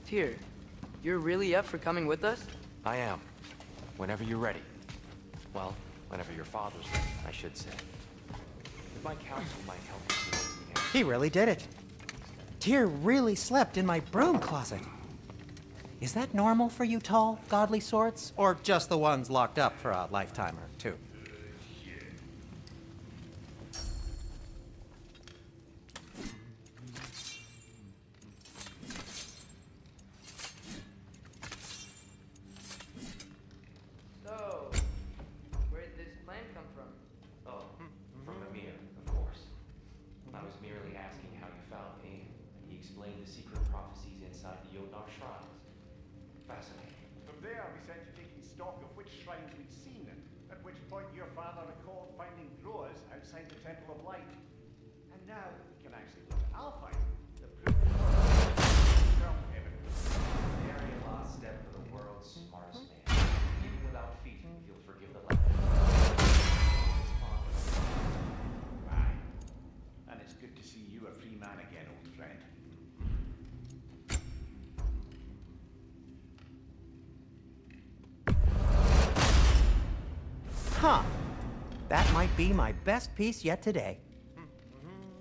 Tyr, you're really up for coming with us? I am. Whenever you're ready. Well, whenever your father's ready, I should say. If my counsel might help you towards the end. He really did it. Tyr really slept in my broom closet. Is that normal for you tall, godly sorts? Or just the ones locked up for a lifetime or two? So, where did this plan come from? Oh, from Amir, of course. I was merely asking how you found me. He explained the secret prophecies inside the Yodnar shrines. Fascinating. From there, we set to taking stock of which shrines we'd seen, at which point your father recalled finding drawers outside the Temple of Light. And now we can actually look at Alpine, the proof of evidence. Nary a lost step for the world's smartest man. Even without feet, you'll forgive the lesson. Right. And it's good to see you a free man again, old friend. Huh. That might be my best piece yet today.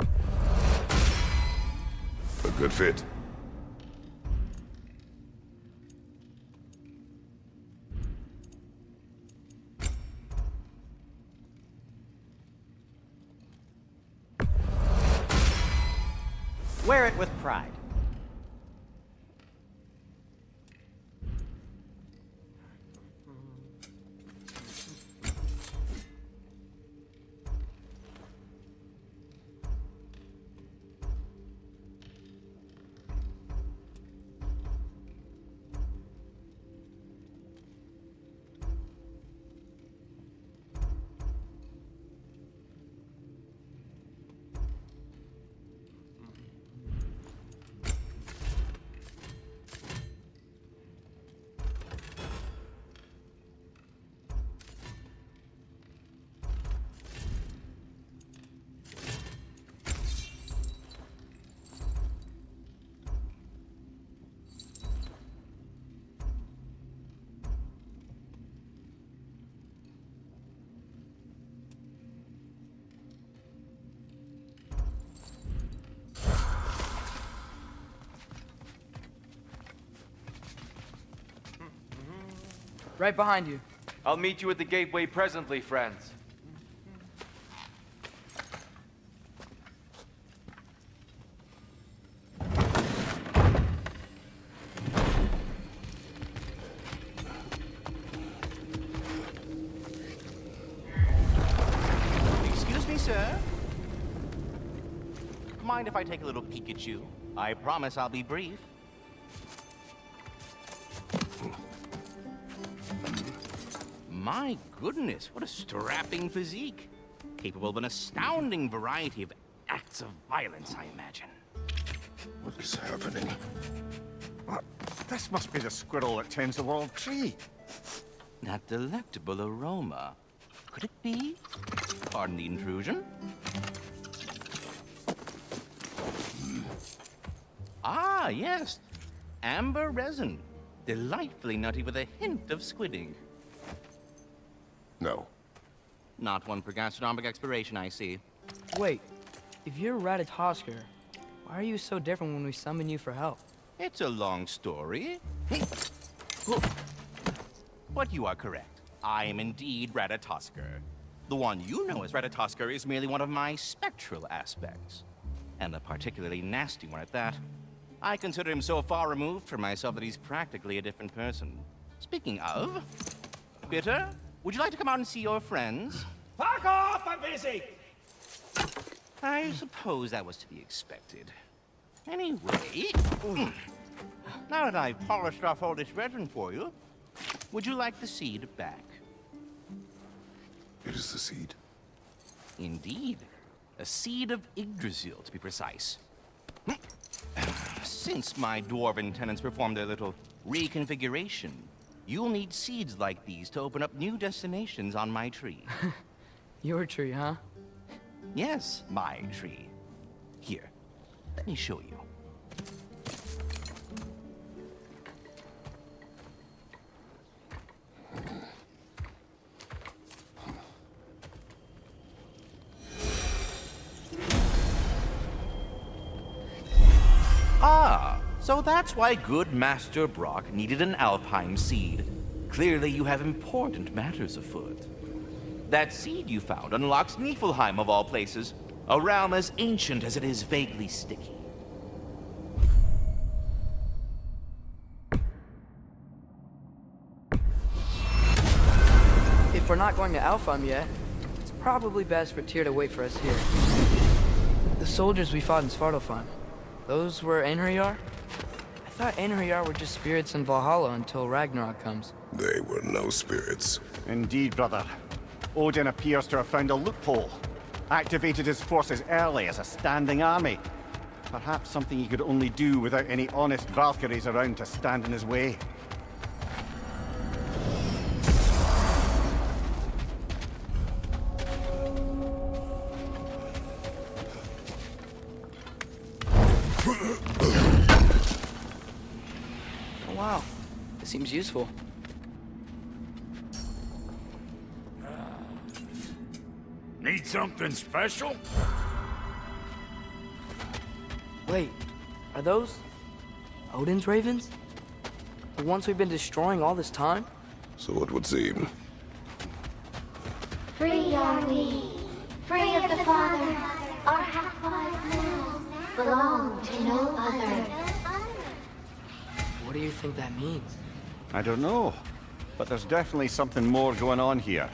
A good fit. Wear it with pride. Right behind you. I'll meet you at the gateway presently, friends. Excuse me, sir. Mind if I take a little peek at you? I promise I'll be brief. My goodness, what a strapping physique. Capable of an astounding variety of acts of violence, I imagine. What is happening? What? This must be the squirrel that tends the world tree. That delectable aroma. Could it be? Pardon the intrusion. Ah, yes. Amber resin. Delightfully nutty with a hint of squidding. No. Not one for gastronomic exploration, I see. Wait, if you're Ratatosker, why are you so different when we summon you for help? It's a long story. But you are correct. I am indeed Ratatosker. The one you know as Ratatosker is merely one of my spectral aspects. And a particularly nasty one at that. I consider him so far removed from myself that he's practically a different person. Speaking of... Bitter, would you like to come out and see your friends? Fuck off! I'm busy! I suppose that was to be expected. Anyway... Now that I've polished off all this resin for you, would you like the seed back? It is the seed. Indeed. A seed of Yggdrasil, to be precise. Since my dwarven tenants performed their little reconfiguration, you'll need seeds like these to open up new destinations on my tree. Your tree, huh? Yes, my tree. Here, let me show you. So that's why good Master Brock needed an Alpine seed. Clearly you have important matters afoot. That seed you found unlocks Niflheim of all places, a realm as ancient as it is vaguely sticky. If we're not going to Alfheim yet, it's probably best for Tyr to wait for us here. The soldiers we fought in Svartalfheim, those were Einherjar? I thought Einherjar were just spirits in Valhalla until Ragnarok comes. They were no spirits. Indeed, brother. Odin appears to have found a loophole. Activated his forces early as a standing army. Perhaps something he could only do without any honest Valkyries around to stand in his way. Oh wow, this seems useful. Need something special? Wait, are those Odin's ravens? The ones we've been destroying all this time? So it would seem. Free are we, free of the Father. Our half-lives now belong to no other. What do you think that means? I don't know, but there's definitely something more going on here.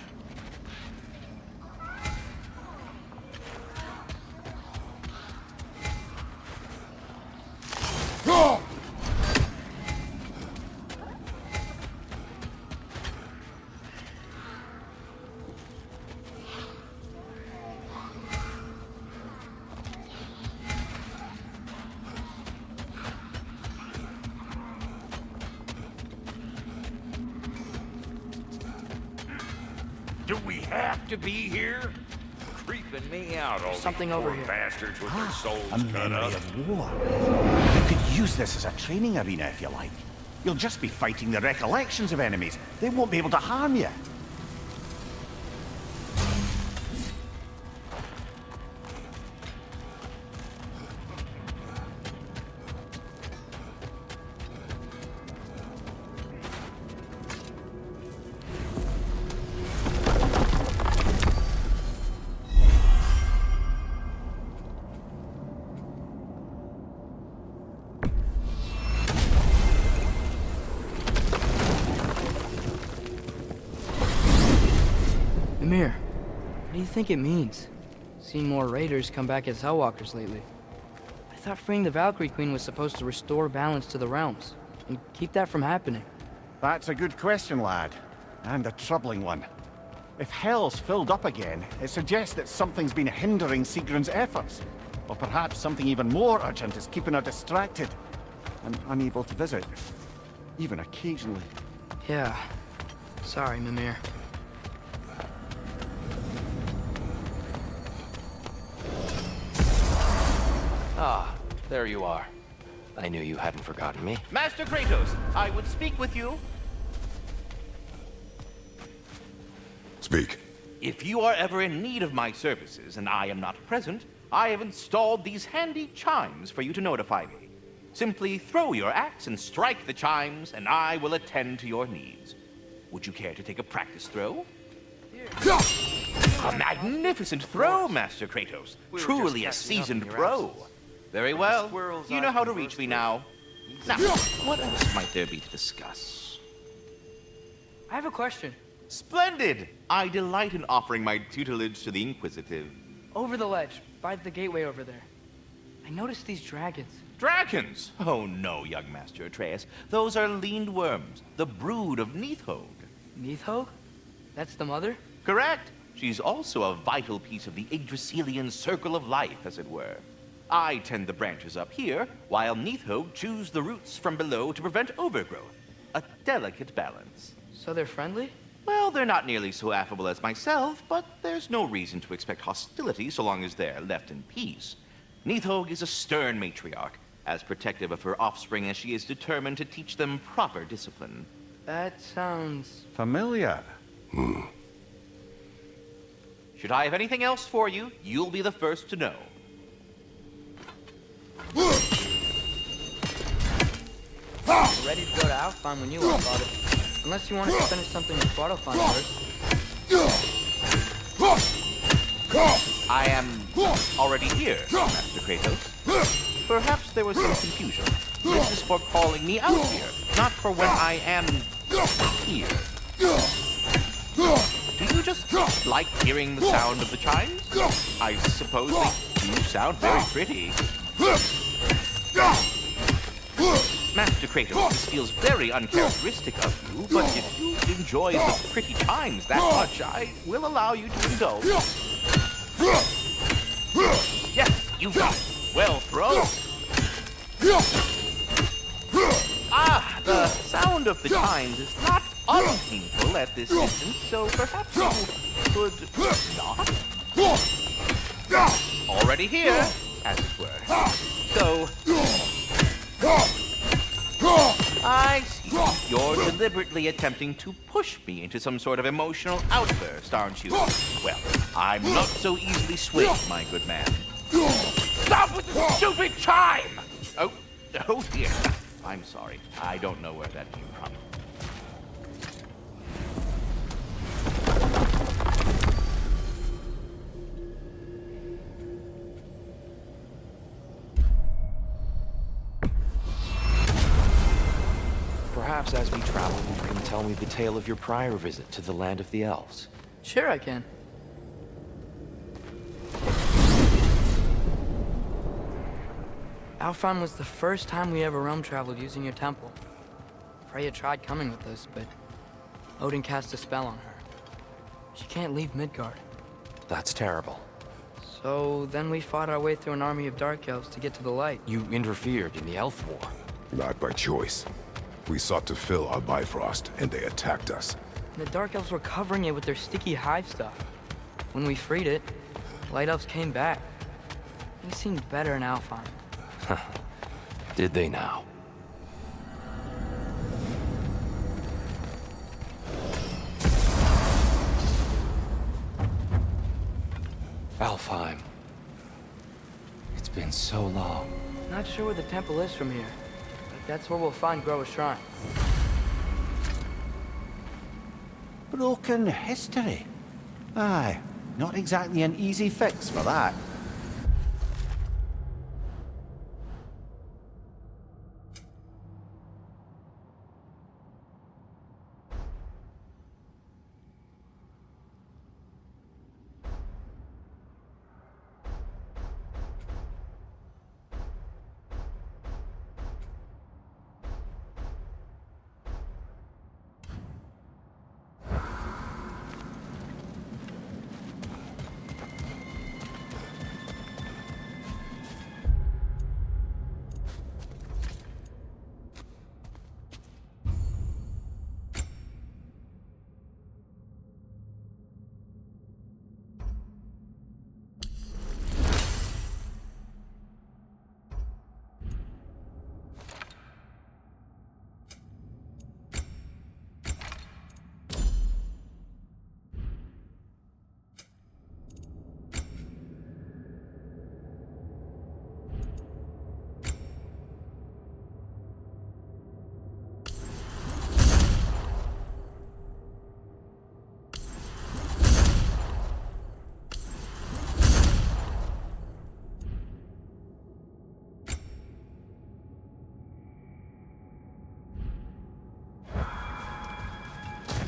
Do we have to be here? Creeping me out, all Something these over poor here. bastards with their souls A cut memory up. of war. You could use this as a training arena if you like. You'll just be fighting the recollections of enemies. They won't be able to harm you. Mimir, what do you think it means? Seen more raiders come back as Hellwalkers lately. I thought freeing the Valkyrie Queen was supposed to restore balance to the realms, and keep that from happening. That's a good question, lad. And a troubling one. If Hell's filled up again, it suggests that something's been hindering Sigrun's efforts. Or perhaps something even more urgent is keeping her distracted and unable to visit. Even occasionally. Yeah. Sorry, Mimir. Ah, there you are. I knew you hadn't forgotten me. Master Kratos, I would speak with you. Speak. If you are ever in need of my services and I am not present, I have installed these handy chimes for you to notify me. Simply throw your axe and strike the chimes, and I will attend to your needs. Would you care to take a practice throw? A magnificent throw, Master Kratos. We were Truly a just catching up seasoned in your pro. absence. Very well. squirrel's You know eye how to can reach burst me through. now. Now, what else might there be to discuss? I have a question. Splendid! I delight in offering my tutelage to the inquisitive. Over the ledge, by the gateway over there. I noticed these dragons. Dragons! Oh no, young Master Atreus. Those are leaned worms, the brood of Nithhogg. Nithhogg? That's the mother? Correct. She's also a vital piece of the Yggdrasilian circle of life, as it were. I tend the branches up here, while Nithhogg chews the roots from below to prevent overgrowth. A delicate balance. So they're friendly? Well, they're not nearly so affable as myself, but there's no reason to expect hostility so long as they're left in peace. Nithhogg is a stern matriarch, as protective of her offspring as she is determined to teach them proper discipline. That sounds... Familiar. Should I have anything else for you, you'll be the first to know. We're ready to go to Alfheim when you are, Father. Unless you want us to finish something with Svartalfheim first. I am already here, Master Kratos. Perhaps there was some confusion. This is for calling me out here, not for when I am here. Do you just like hearing the sound of the chimes? I suppose they do sound very pretty. Master Kratos, this feels very uncharacteristic of you, but if you enjoy the pretty chimes that much, I will allow you to indulge. Yes, you got it. Well thrown. Ah, the sound of the chimes is not unpainful at this distance, so perhaps you could not? Already here, as it were. So, I see. You're deliberately attempting to push me into some sort of emotional outburst, aren't you? Well, I'm not so easily swayed, my good man. Stop with the stupid chime! Oh dear. I'm sorry. I don't know where that came from. Perhaps as we travel, you can tell me the tale of your prior visit to the land of the elves. Sure I can. Alfheim was the first time we ever realm traveled using your temple. Freya tried coming with us, but Odin cast a spell on her. She can't leave Midgard. That's terrible. So then we fought our way through an army of dark elves to get to the light. You interfered in the elf war. Not by choice. We sought to fill our Bifrost, and they attacked us. And the dark elves were covering it with their sticky hive stuff. When we freed it, light elves came back. They seemed better in Alfheim. Did they now? Alfheim. It's been so long. Not sure where the temple is from here, but that's where we'll find Groa's shrine. Broken history. Aye, not exactly an easy fix for that.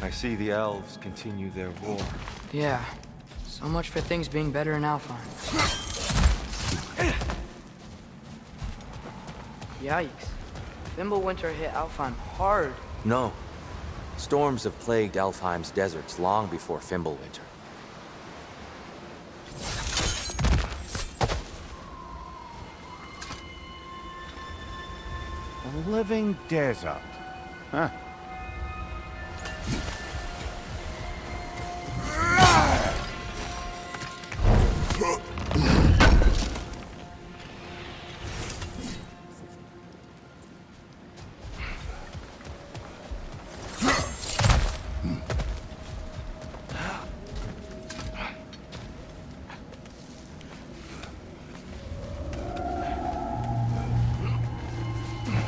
I see the elves continue their war. Yeah, so much for things being better in Alfheim. Yikes. Fimbulwinter hit Alfheim hard. No. Storms have plagued Alfheim's deserts long before Fimbulwinter. A living desert. Huh.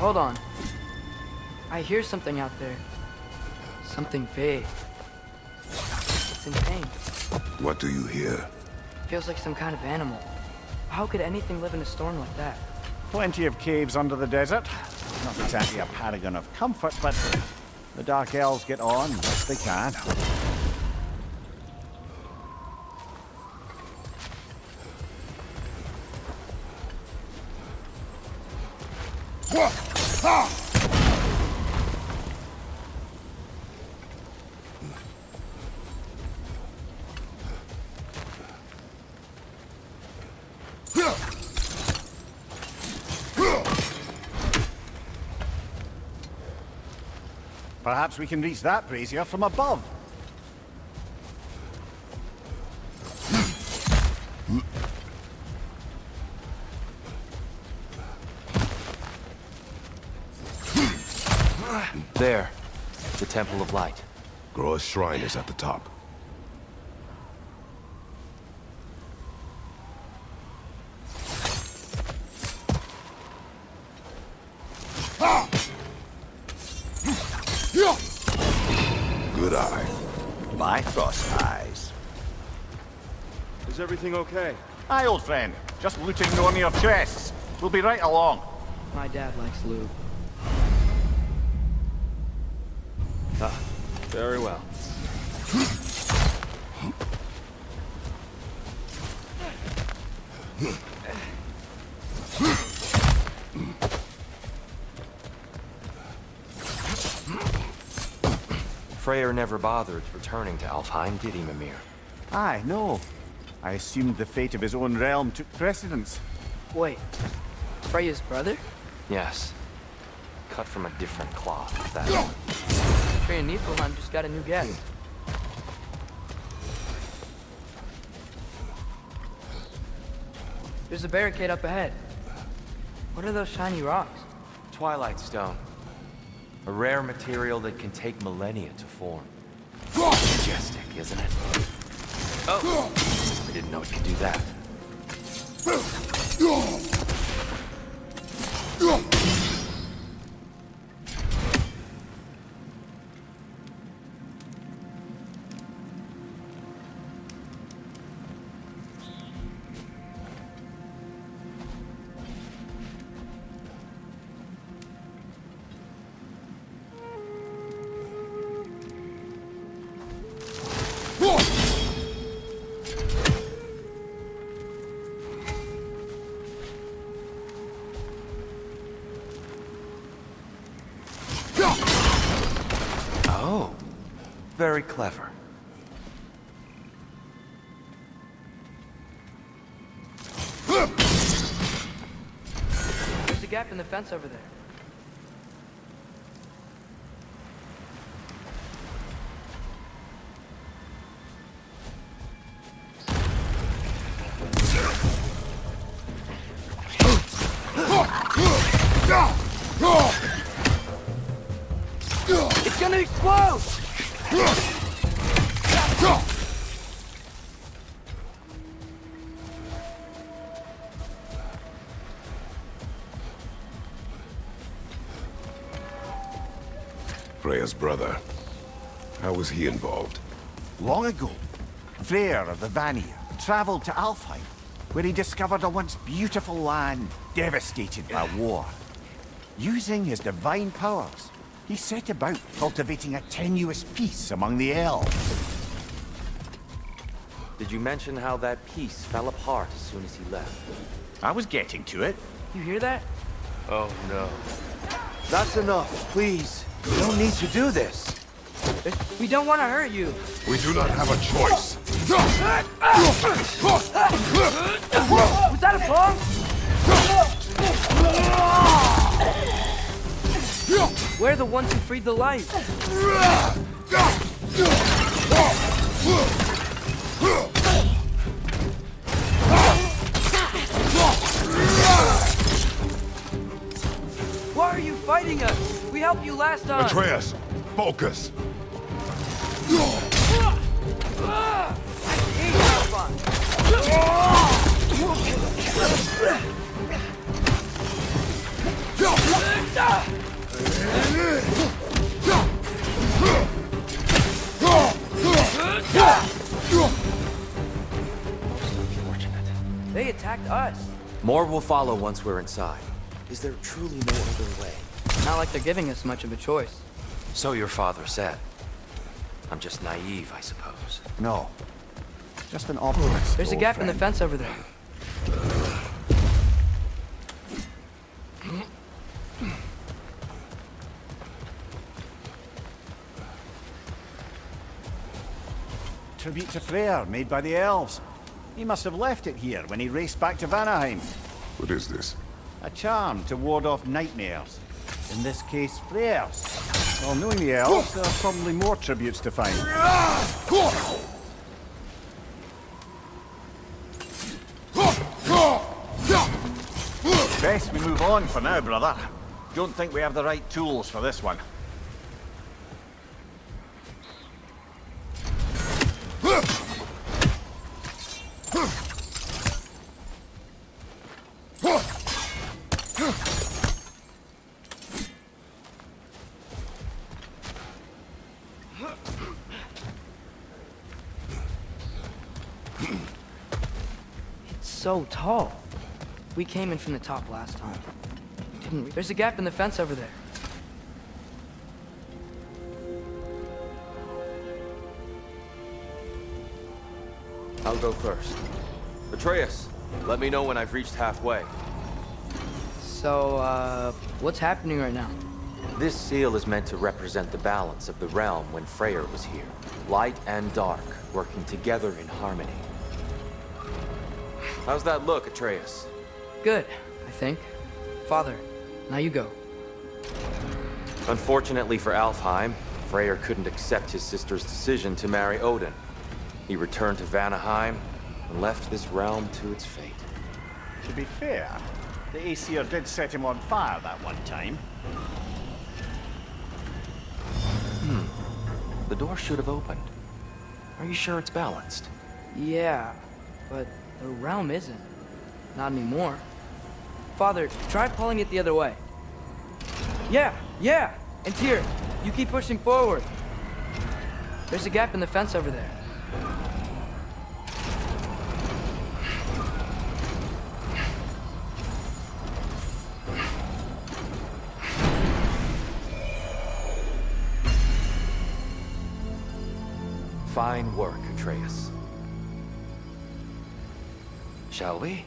Hold on. I hear something out there. Something big. It's in pain. What do you hear? Feels like some kind of animal. How could anything live in a storm like that? Plenty of caves under the desert. Not exactly a paragon of comfort, but the Dark Elves get on best they can. Perhaps we can reach that brazier from above. There. The Temple of Light. Groa's shrine is at the top. Good eye. Bifrost eyes. Is everything okay? Aye, old friend. Just looting one of your chests. We'll be right along. My dad likes loot. Ah, very well. Freyr never bothered returning to Alfheim, did he, Mimir? Aye, no. I assumed the fate of his own realm took precedence. Wait, Freya's brother? Yes. Cut from a different cloth, that one. Frey and Niflheim just got a new guest. There's a barricade up ahead. What are those shiny rocks? Twilight Stone. A rare material that can take millennia to form. Majestic, isn't it? Oh! I didn't know it could do that. Oh, very clever. There's a gap in the fence over there. It's gonna explode! Freya's brother. How was he involved? Long ago, Freyr of the Vanir traveled to Alfheim, where he discovered a once beautiful land devastated by war. Using his divine powers, he set about cultivating a tenuous peace among the elves. Did you mention how that piece fell apart as soon as he left? I was getting to it. You hear that? Oh no. That's enough, please. You don't need to do this. We don't want to hurt you. We do not have a choice. Was that a bomb? We're the ones who freed the light. Why are you fighting us? We helped you last time. Atreus, focus. attacked us. More will follow once we're inside. Is there truly no other way? Not like they're giving us much of a choice. So your father said. I'm just naive, I suppose. No. Just an optimist. There's a old gap in the friend. fence over there. Tribute to Freyr, made by the elves. He must have left it here when he raced back to Vanaheim. What is this? A charm to ward off nightmares. In this case, Freyr's. Well, knowing the elves, there are probably more tributes to find. Best we move on for now, brother. Don't think we have the right tools for this one. It's so tall. We came in from the top last time. Didn't we? There's a gap in the fence over there. I'll go first. Atreus, let me know when I've reached halfway. So, what's happening right now? This seal is meant to represent the balance of the realm when Freyr was here. Light and dark, working together in harmony. How's that look, Atreus? Good, I think. Father, now you go. Unfortunately for Alfheim, Freyr couldn't accept his sister's decision to marry Odin. He returned to Vanaheim and left this realm to its fate. To be fair, the Aesir did set him on fire that one time. The door should have opened. Are you sure it's balanced? Yeah, but the realm isn't. Not anymore. Father, try pulling it the other way. Yeah! And Tyr, you keep pushing forward. There's a gap in the fence over there. Fine work, Atreus. Shall we?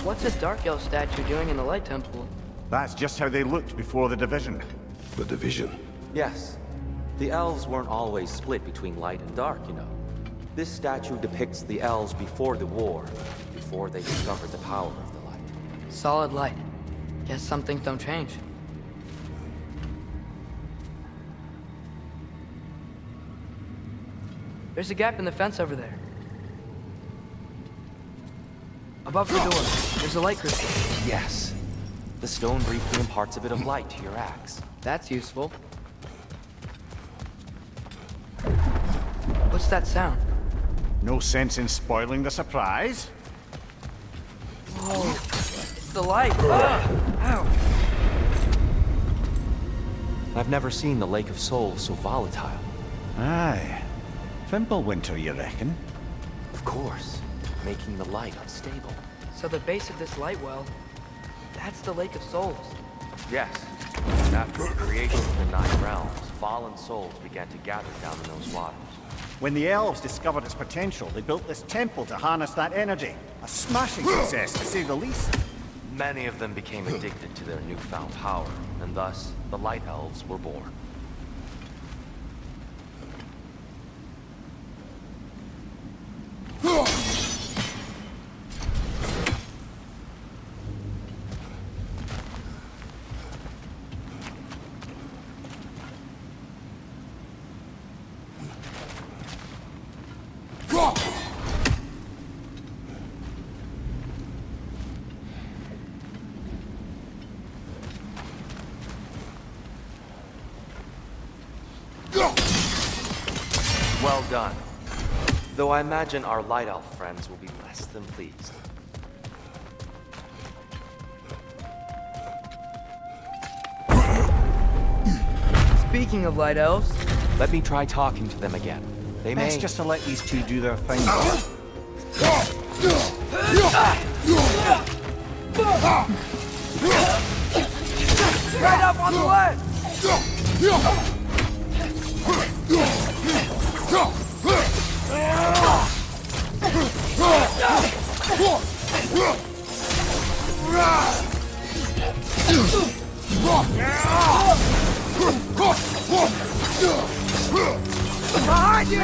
What's this Dark Elf statue doing in the Light Temple? That's just how they looked before the division. The division. Yes. The elves weren't always split between light and dark, you know. This statue depicts the elves before the war, before they discovered the power of the light. Solid light. Guess some things don't change. There's a gap in the fence over there. Above the door, there's a light crystal. Yes. The stone briefly imparts a bit of light to your axe. That's useful. What's that sound? No sense in spoiling the surprise. Whoa, it's the light. Ow. I've never seen the Lake of Souls so volatile. Aye. Fimbulwinter, you reckon? Of course, making the light unstable. So the base of this light well, that's the Lake of Souls. Yes. After the creation of the Nine Realms, fallen souls began to gather down in those waters. When the elves discovered its potential, they built this temple to harness that energy. A smashing success, to say the least. Many of them became addicted to their newfound power, and thus, the Light Elves were born. Well done. Though I imagine our Light Elf friends will be less than pleased. Speaking of Light Elves, Let me try talking to them again. They may... Best just to let these two do their thing. right up on the left! Behind you!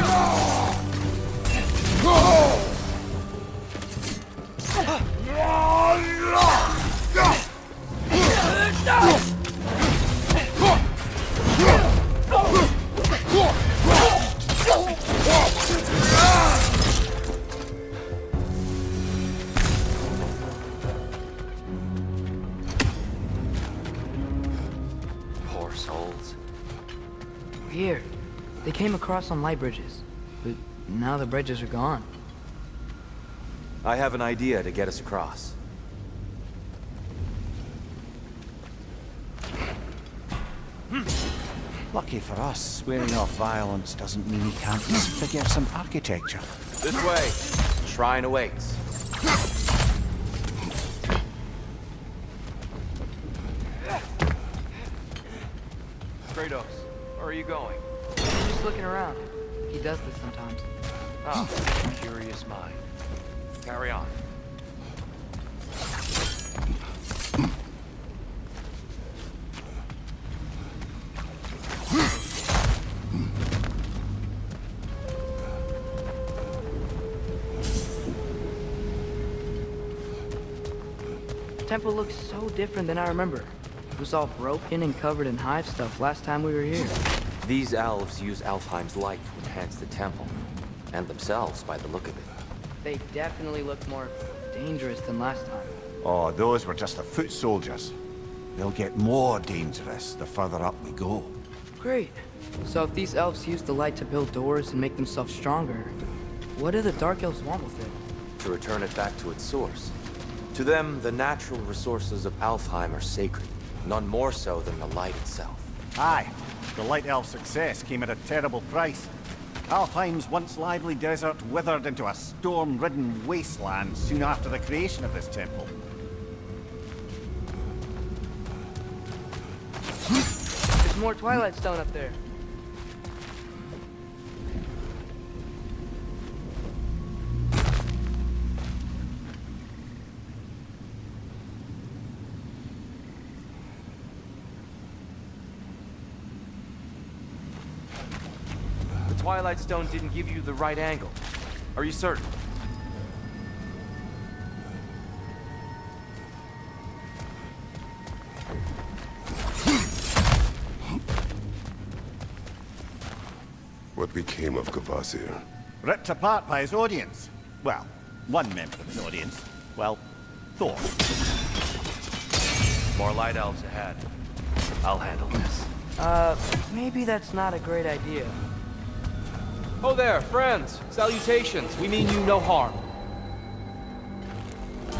Poor souls. Here. They came across on light bridges, but now the bridges are gone. I have an idea to get us across. Lucky for us, swearing off violence doesn't mean he can't misfigure some architecture. This way. Shrine awaits. Kratos, where are you going? Just looking around. He does this sometimes. Ah, curious mind. Carry on. The temple looks so different than I remember. It was all broken and covered in hive stuff last time we were here. These elves use Alfheim's light to enhance the temple, and themselves by the look of it. They definitely look more dangerous than last time. Oh, those were just the foot soldiers. They'll get more dangerous the further up we go. Great. So if these elves use the light to build doors and make themselves stronger, what do the Dark Elves want with it? To return it back to its source. To them, the natural resources of Alfheim are sacred, none more so than the light itself. Aye, the Light Elf's success came at a terrible price. Alfheim's once lively desert withered into a storm-ridden wasteland soon after the creation of this temple. There's more Twilight Stone up there. Twilight Stone didn't give you the right angle. Are you certain? What became of Kvasir? Ripped apart by his audience. Well, one member of his audience. Well, Thor. More light elves ahead. I'll handle this. Maybe that's not a great idea. Oh there, friends. Salutations. We mean you no harm.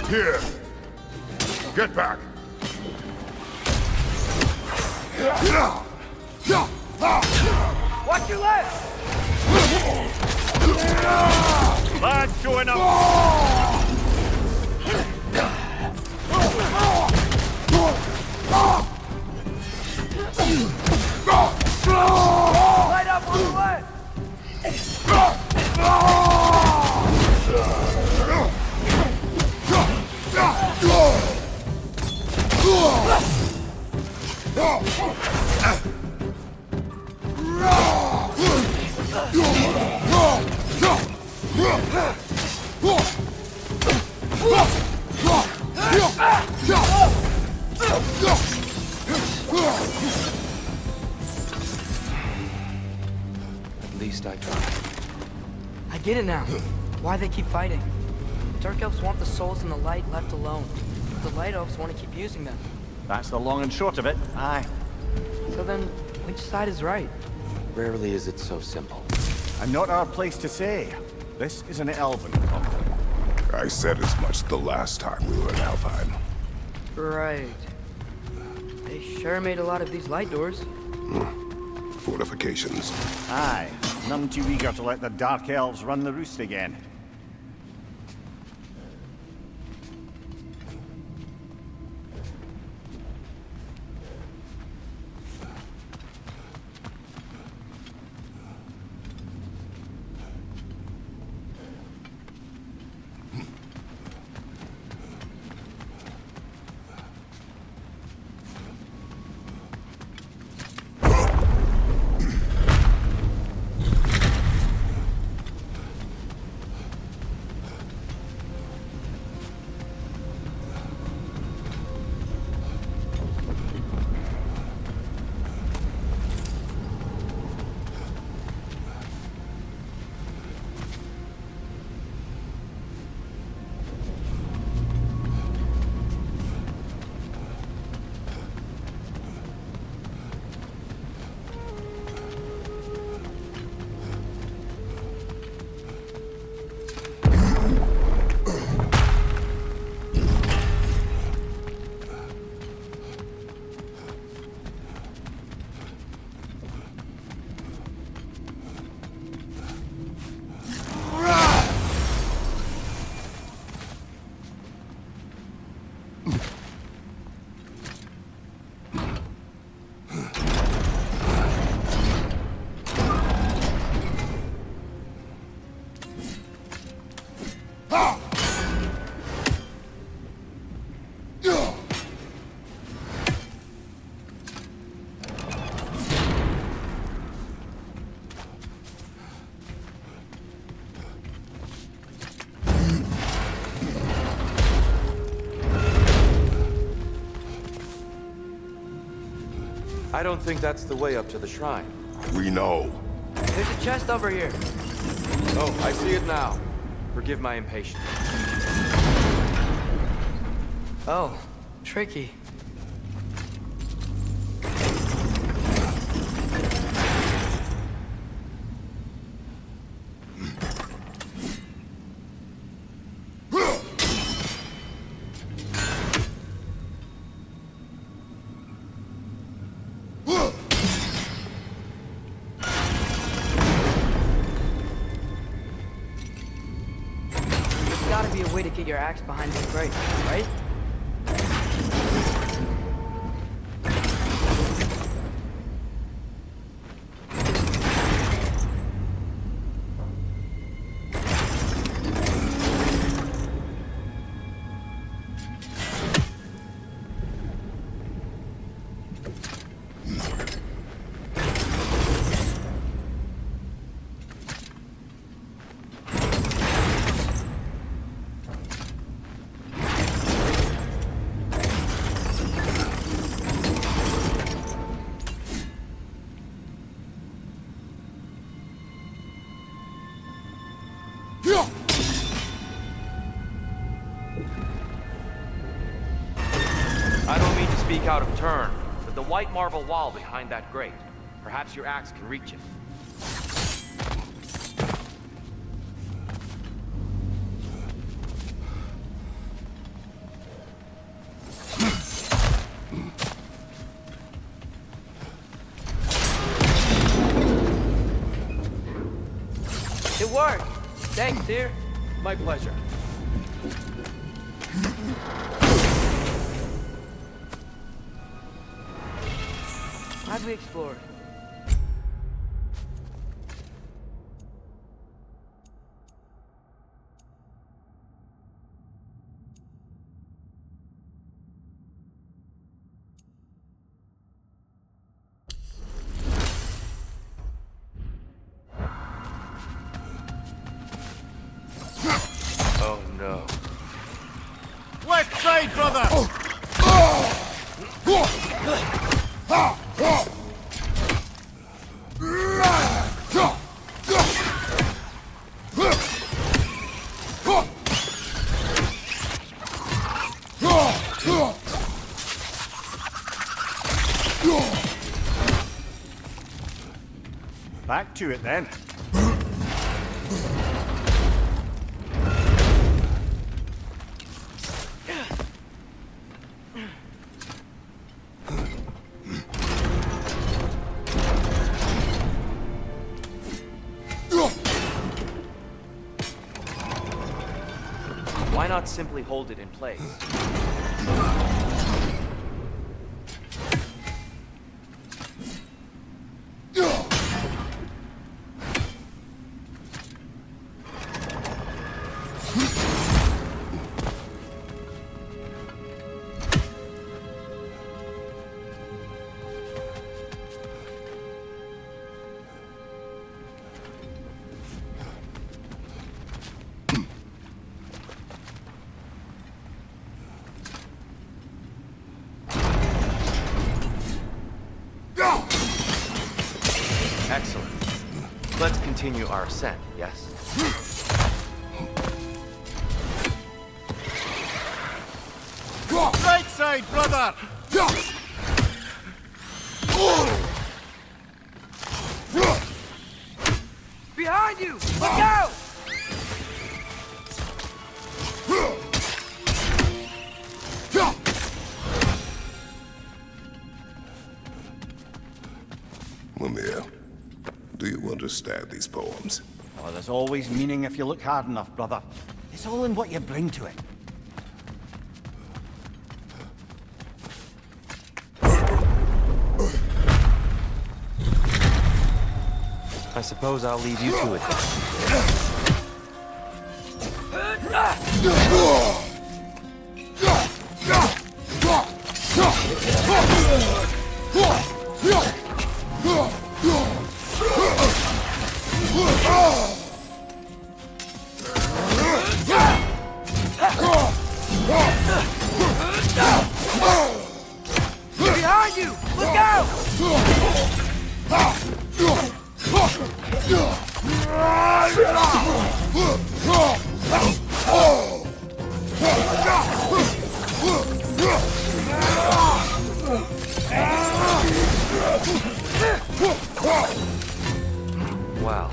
Here! Get back! Watch your left! Lad showing up! Light up on the left! At least I tried. I get it now. Why they keep fighting. Dark Elves want the souls and the light left alone. The Light Elves want to keep using them. That's the long and short of it, aye. So then, which side is right? Rarely is it so simple. And not our place to say. This is an elven coffin. I said as much the last time we were in Alfheim. Right. They sure made a lot of these light doors. Fortifications. Aye, none too eager to let the Dark Elves run the roost again. I don't think that's the way up to the shrine. We know. There's a chest over here. Oh, I see it now. Forgive my impatience. Oh, tricky. Gotta be a way to get your axe behind this grate, right? I don't mean to speak out of turn, but the white marble wall behind that grate. Perhaps your axe can reach it. It worked! Thanks, dear. My pleasure. Glad we explored. Oh no. Left side, brother! Back to it then. Why not simply hold it in place? Excellent. Let's continue our ascent, yes? Right side, brother! Behind you! Look out! Mimir, do you understand these poems? Oh, there's always meaning if you look hard enough, brother. It's all in what you bring to it. I suppose I'll leave you to it then. Behind you! Look out! Wow.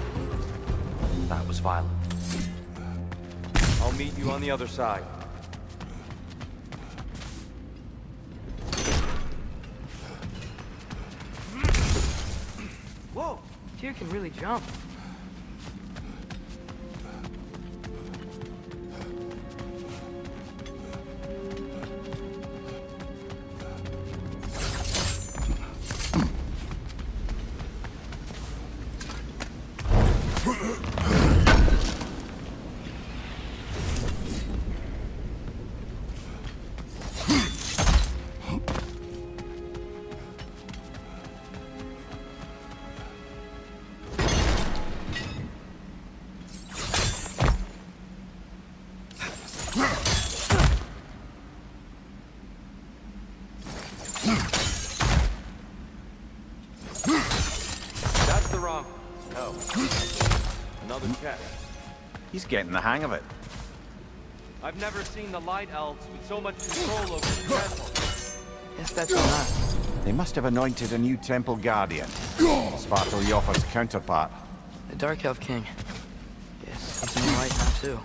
That was violent. I'll meet you on the other side. Whoa! Tyr can really jump. That's the wrong... Oh. Another check. He's getting the hang of it. I've never seen the Light Elves with so much control over the temple. Guess that's on us. They must have anointed a new temple guardian. Svartal Yoffa's counterpart. The Dark Elf King. Guess he's in the light now, too.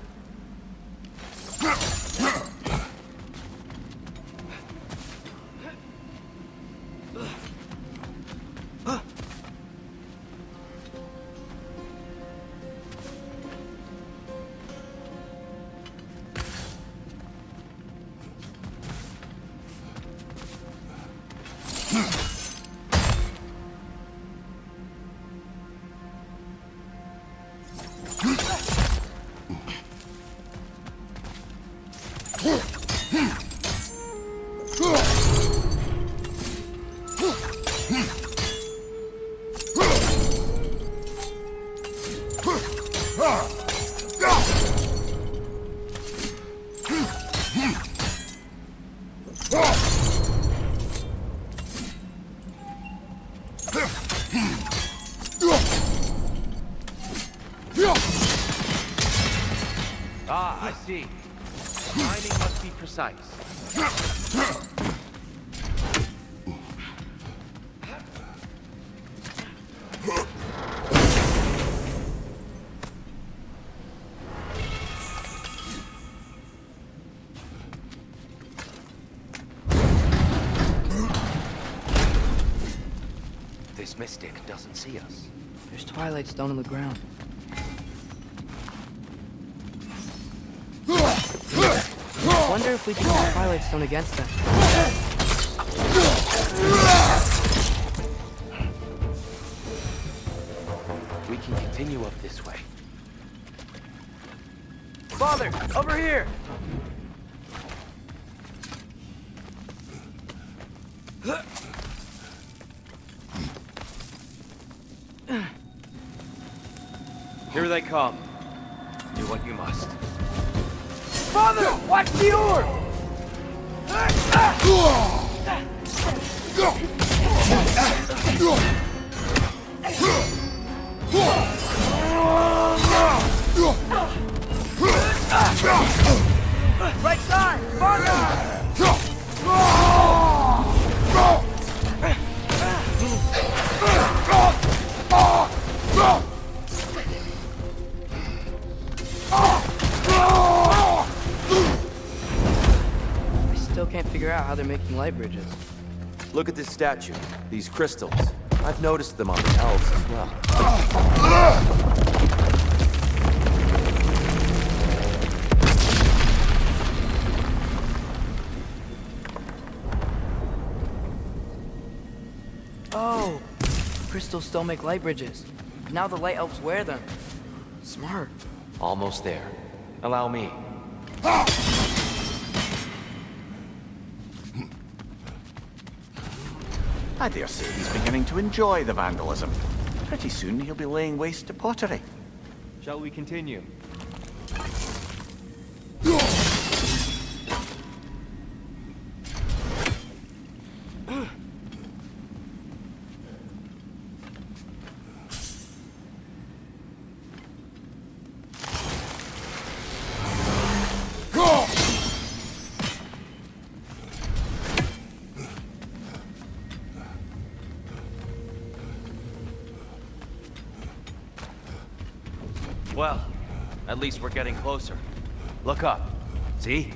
Ah, I see. Timing must be precise. This mystic doesn't see us. There's Twilight Stone on the ground. Wonder if we can use Twilight Stone against them. We can continue up this way. Father, over here! Here they come. Do what you must. Father, watch the orb! Right side! Father! I still can't figure out how they're making light bridges. Look at this statue, these crystals. I've noticed them on the elves as well. Oh, crystals still make light bridges. Now the light elves wear them. Smart. Almost there. Allow me. I dare say he's beginning to enjoy the vandalism. Pretty soon he'll be laying waste to pottery. Shall we continue? Well, at least we're getting closer. Look up. See?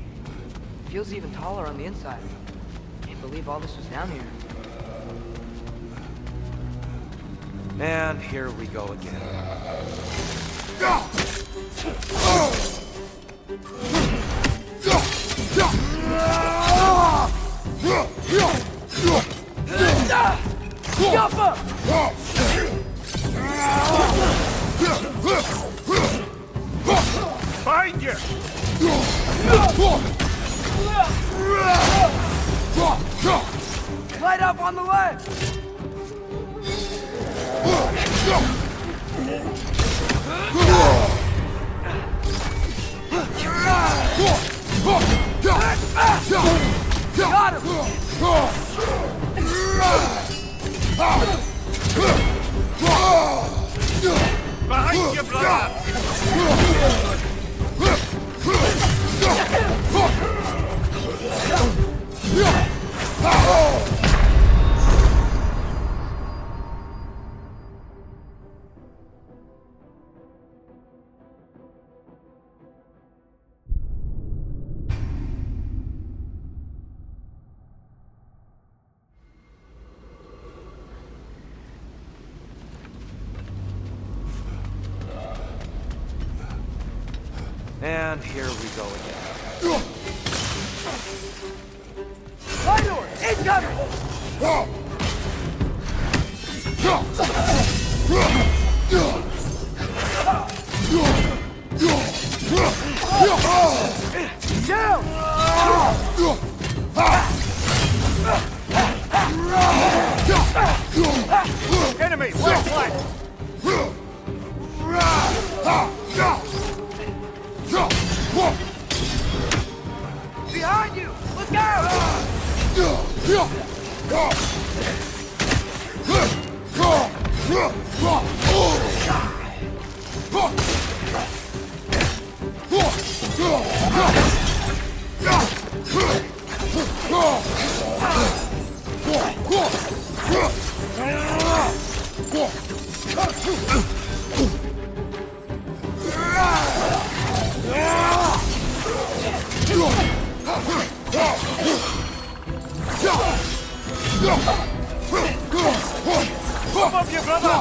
Feels even taller on the inside. Can't believe all this was down here. And here we go again. Find you! Light up on the left! Got him! Behind you, brother! And here we go again. Light orb! Incoming! Enemy, left flank! Behind you! Look out! Come up, you brother!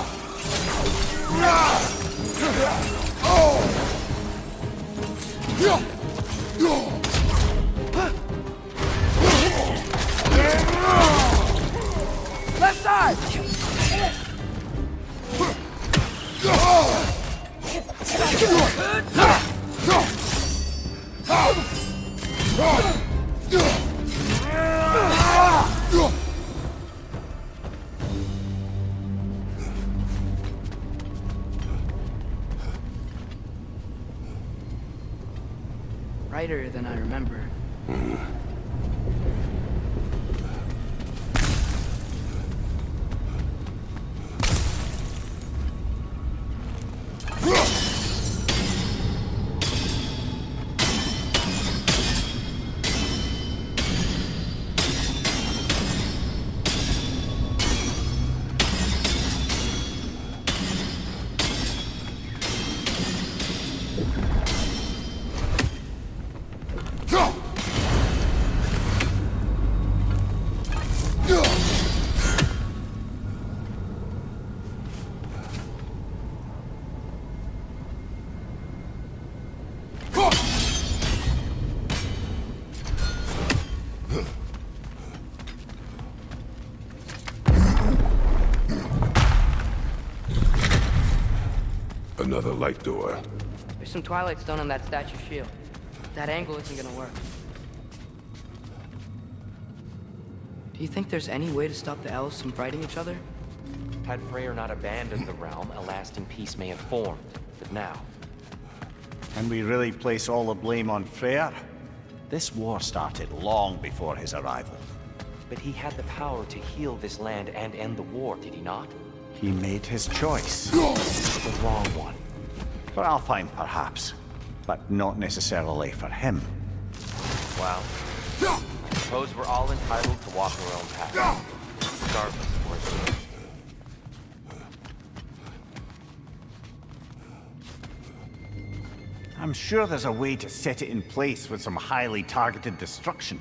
God! Brighter than I remember. Another light door. There's some Twilight Stone on that statue shield. That angle isn't gonna work. Do you think there's any way to stop the elves from fighting each other? Had Freyr not abandoned the realm, a lasting peace may have formed. But now... Can we really place all the blame on Freyr? This war started long before his arrival. But he had the power to heal this land and end the war, did he not? He made his choice. The wrong one. For Alfheim, perhaps. But not necessarily for him. Well, I suppose we're all entitled to walk our own path. Regardless of where it leads. I'm sure there's a way to set it in place with some highly targeted destruction.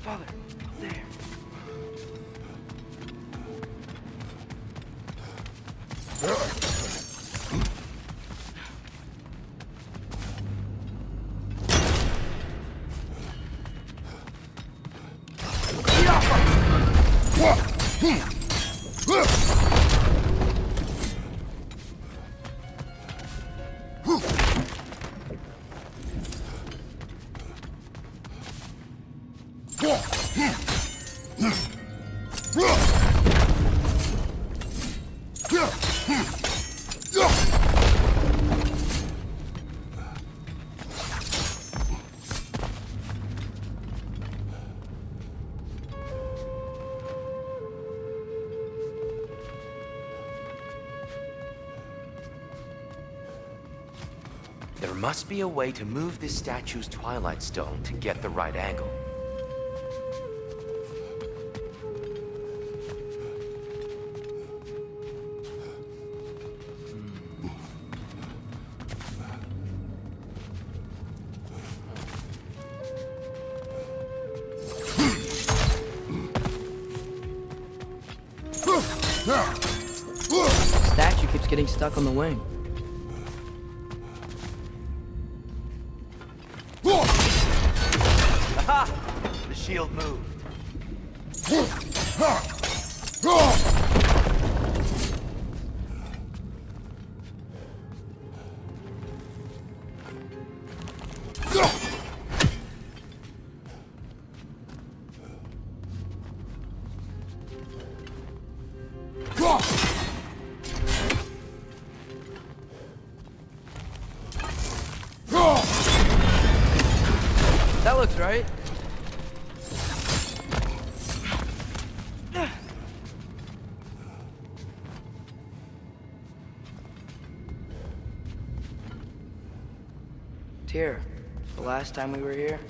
Father, up there. There must be a way to move this statue's Twilight Stone to get the right angle. The statue keeps getting stuck on the wing. Aha! The shield moved. That looks right. Tyr, the last time we were here,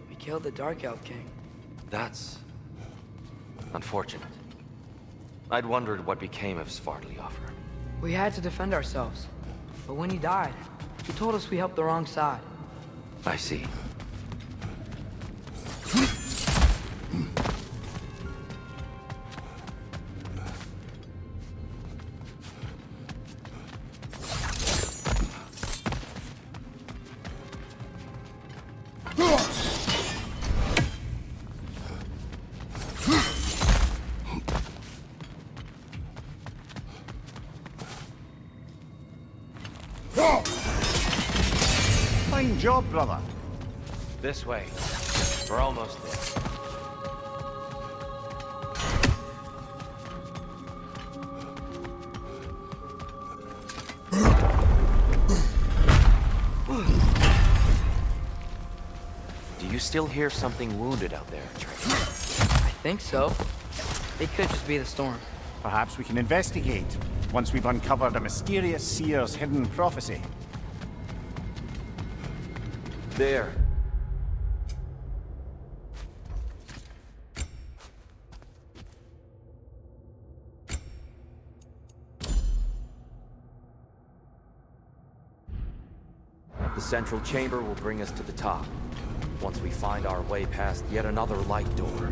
we killed the Dark Elf King. That's unfortunate. I'd wondered what became of Svartalfheim. We had to defend ourselves. But when he died, he told us we helped the wrong side. I see. Fine job, brother. This way. We're almost there. Do you still hear something wounded out there, Trey? I think so. It could just be the storm. Perhaps we can investigate once we've uncovered a mysterious seer's hidden prophecy. There. The central chamber will bring us to the top, once we find our way past yet another light door.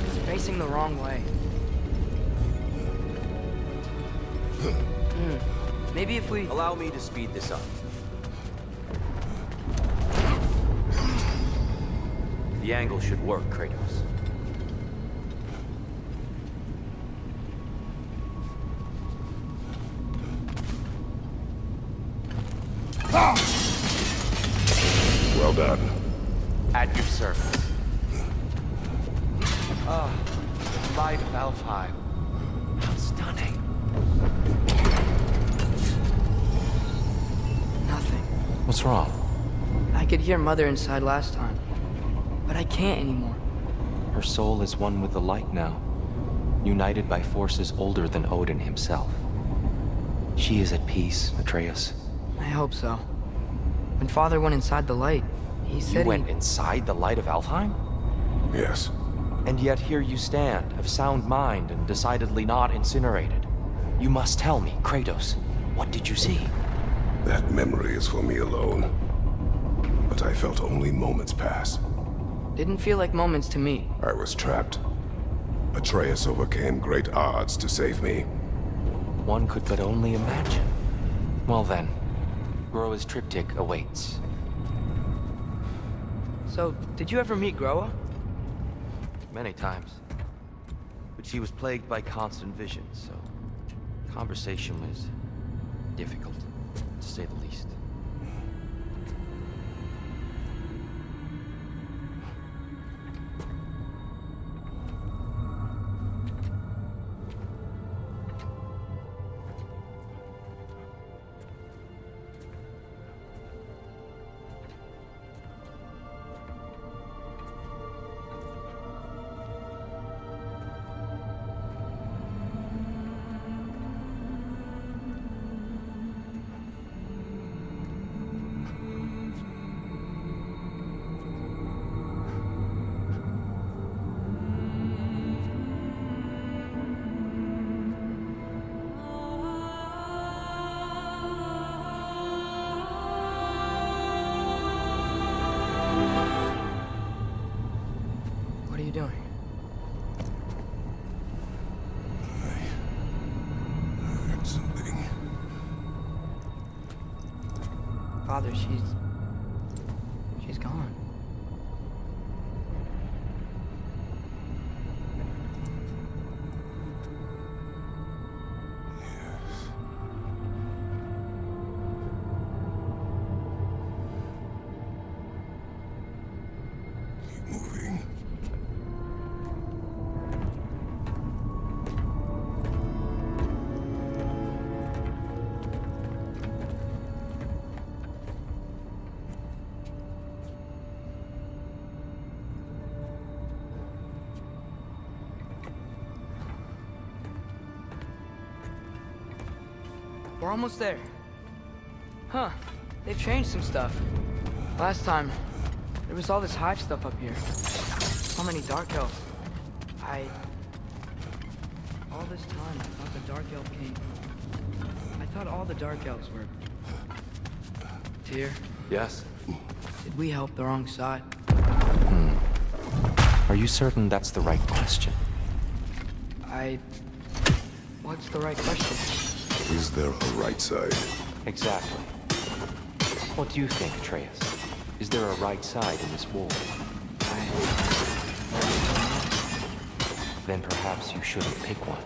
It's facing the wrong way. Maybe if we... Allow me to speed this up. The angle should work, Kratos. Well done. At your service. Ah, the light of Alfheim. How stunning. Nothing. What's wrong? I could hear Mother inside last time, but I can't anymore. Her soul is one with the light now, united by forces older than Odin himself. She is at peace, Atreus. I hope so. When Father went inside the light, he said You went inside the light of Alfheim? Yes. And yet here you stand, of sound mind and decidedly not incinerated. You must tell me, Kratos, what did you see? That memory is for me alone. But I felt only moments pass. Didn't feel like moments to me. I was trapped. Atreus overcame great odds to save me. One could but only imagine. Well then, Groa's triptych awaits. So, did you ever meet Groa? Many times. But she was plagued by constant visions, so conversation was difficult, to say the least. What are you doing? I heard something. Father, she's... We're almost there. Huh. They've changed some stuff. Last time, there was all this hive stuff up here. So many Dark Elves. All this time, I thought the Dark Elf King... I thought all the Dark Elves were... Tyr, Yes? did we help the wrong side? Are you certain that's the right question? What's the right question? Is there a right side? Exactly. What do you think, Atreus? Is there a right side in this war? Then perhaps you shouldn't pick one.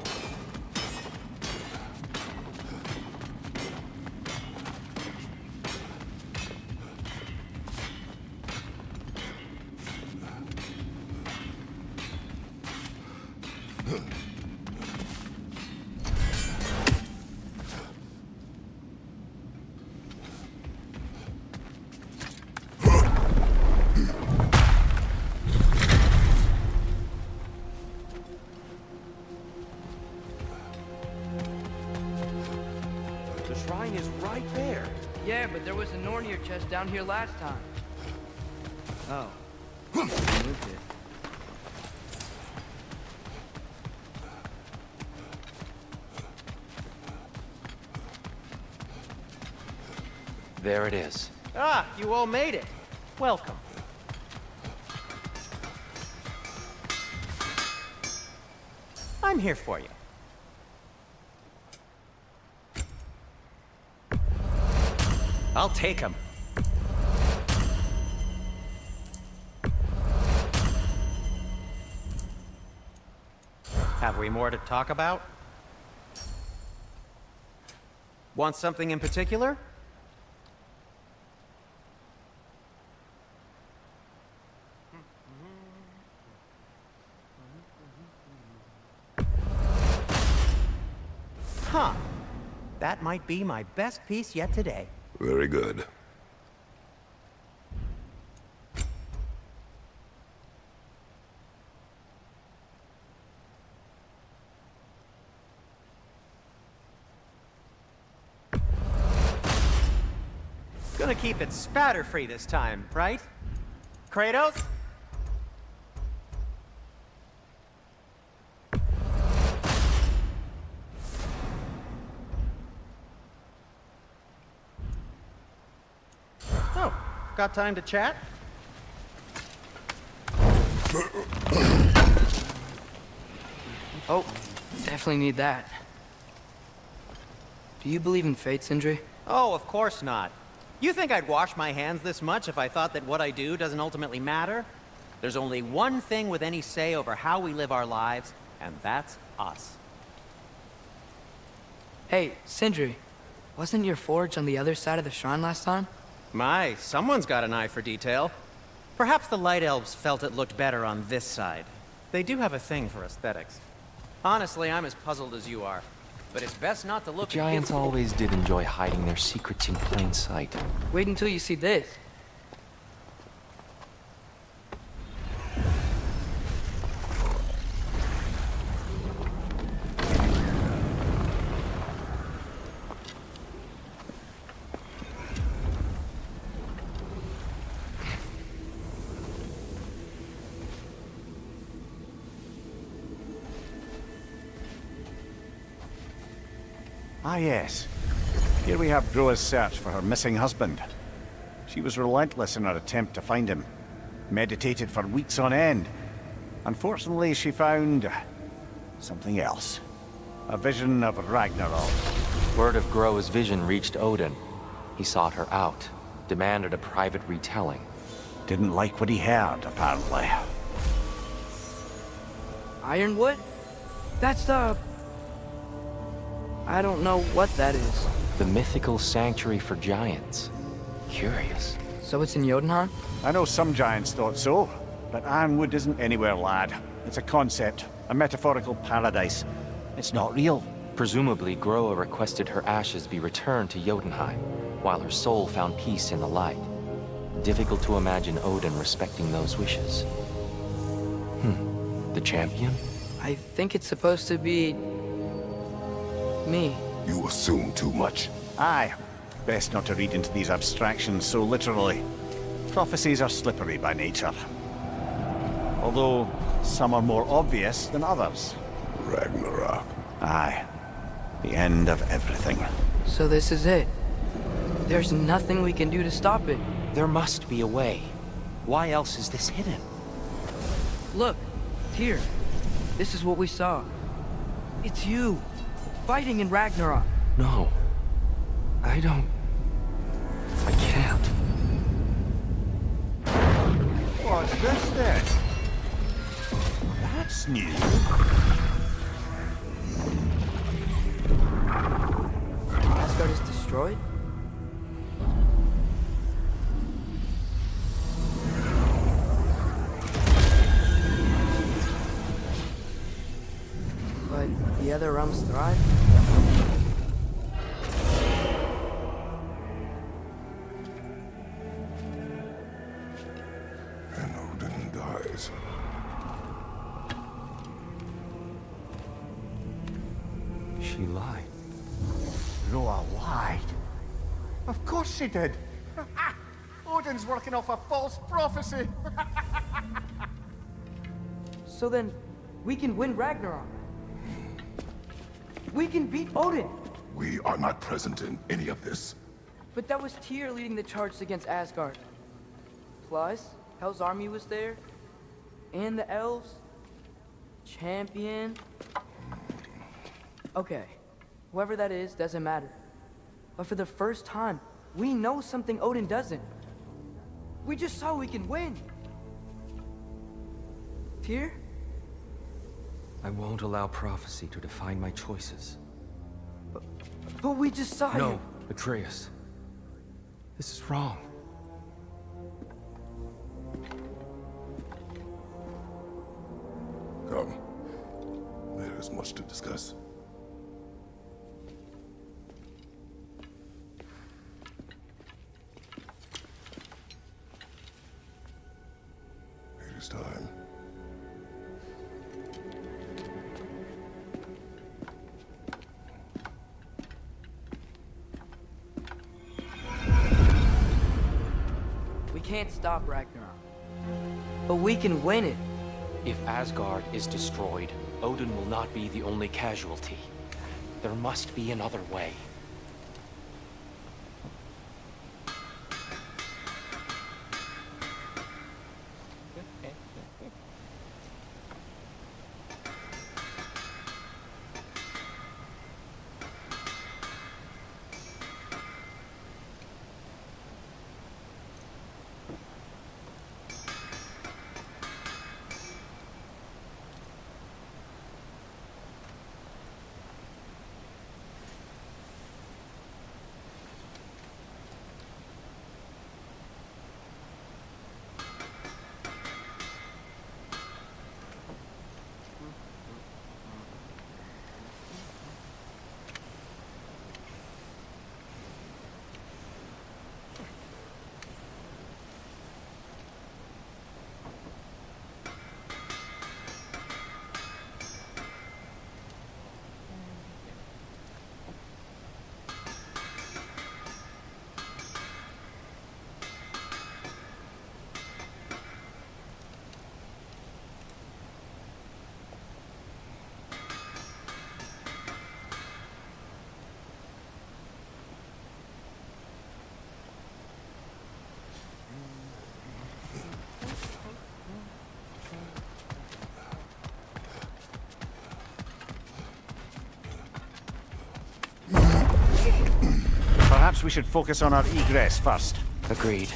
The shrine is right there. Yeah, but there was a Nornir chest down here last time. Oh. Moved it. There it is. Ah, you all made it. Welcome. I'm here for you. I'll take him. Have we more to talk about? Want something in particular? Huh. That might be my best piece yet today. Very good. Gonna keep it spatter-free this time, right? Kratos? Oh, got time to chat? Oh, definitely need that. Do you believe in fate, Sindri? Oh, of course not. You think I'd wash my hands this much if I thought that what I do doesn't ultimately matter? There's only one thing with any say over how we live our lives, and that's us. Hey, Sindri, wasn't your forge on the other side of the shrine last time? My, someone's got an eye for detail. Perhaps the Light Elves felt it looked better on this side. They do have a thing for aesthetics. Honestly, I'm as puzzled as you are. But it's best not to look The Giants at always did enjoy hiding their secrets in plain sight. Wait until you see this. Ah, yes. Here we have Groa's search for her missing husband. She was relentless in her attempt to find him. Meditated for weeks on end. Unfortunately, she found... something else. A vision of Ragnarok. Word of Groa's vision reached Odin. He sought her out, demanded a private retelling. Didn't like what he heard, apparently. Ironwood? That's the... I don't know what that is. The mythical sanctuary for giants. Curious. So it's in Jotunheim? I know some giants thought so, but Ironwood isn't anywhere, lad. It's a concept, a metaphorical paradise. It's not real. Presumably, Groa requested her ashes be returned to Jotunheim, while her soul found peace in the light. Difficult to imagine Odin respecting those wishes. The champion? I think it's supposed to be... me. You assume too much. Aye. Best not to read into these abstractions so literally. Prophecies are slippery by nature. Although, some are more obvious than others. Ragnarok. Aye. The end of everything. So this is it. There's nothing we can do to stop it. There must be a way. Why else is this hidden? Look, here. This is what we saw. It's you, fighting in Ragnarok. No. I can't. What's this then? That's new. Asgard is destroyed? But the other realms thrive? And Odin dies. She lied. Roa lied. Of course she did. Odin's working off a false prophecy. So then, we can win Ragnarok. We can beat Odin. We are not present in any of this. But that was Tyr leading the charge against Asgard. Plus, Hell's army was there. And the elves. Champion. Okay, whoever that is doesn't matter. But for the first time, we know something Odin doesn't. We just saw we can win. Tyr? I won't allow prophecy to define my choices. But we just saw you. No, Atreus. This is wrong. Come. There is much to discuss. It is time. We can't stop Ragnarok. But we can win it. If Asgard is destroyed, Odin will not be the only casualty. There must be another way. Perhaps we should focus on our egress first. Agreed.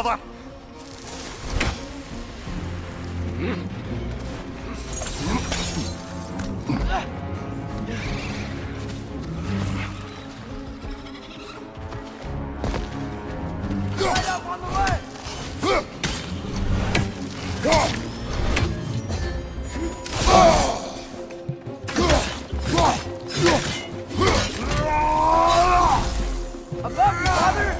brother! Right up on the way! Above you, father!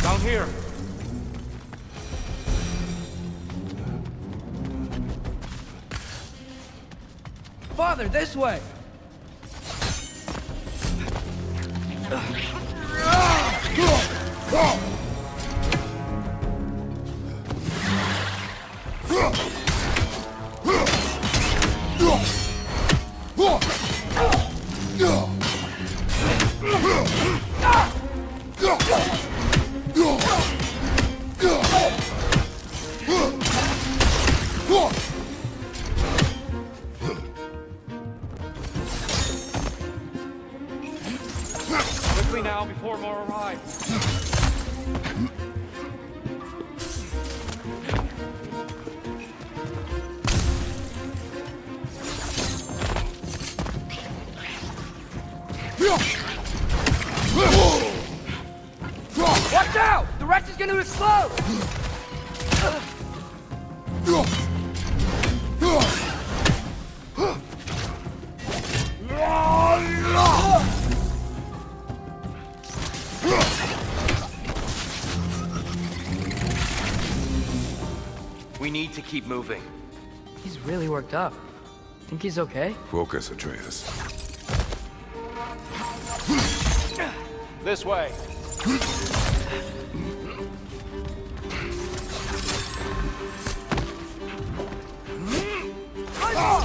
Down here. Father, this way! Quickly now before more arrive. Watch out! The wreck is gonna explode! We need to keep moving. He's really worked up. Think he's okay? Focus, Atreus. This way.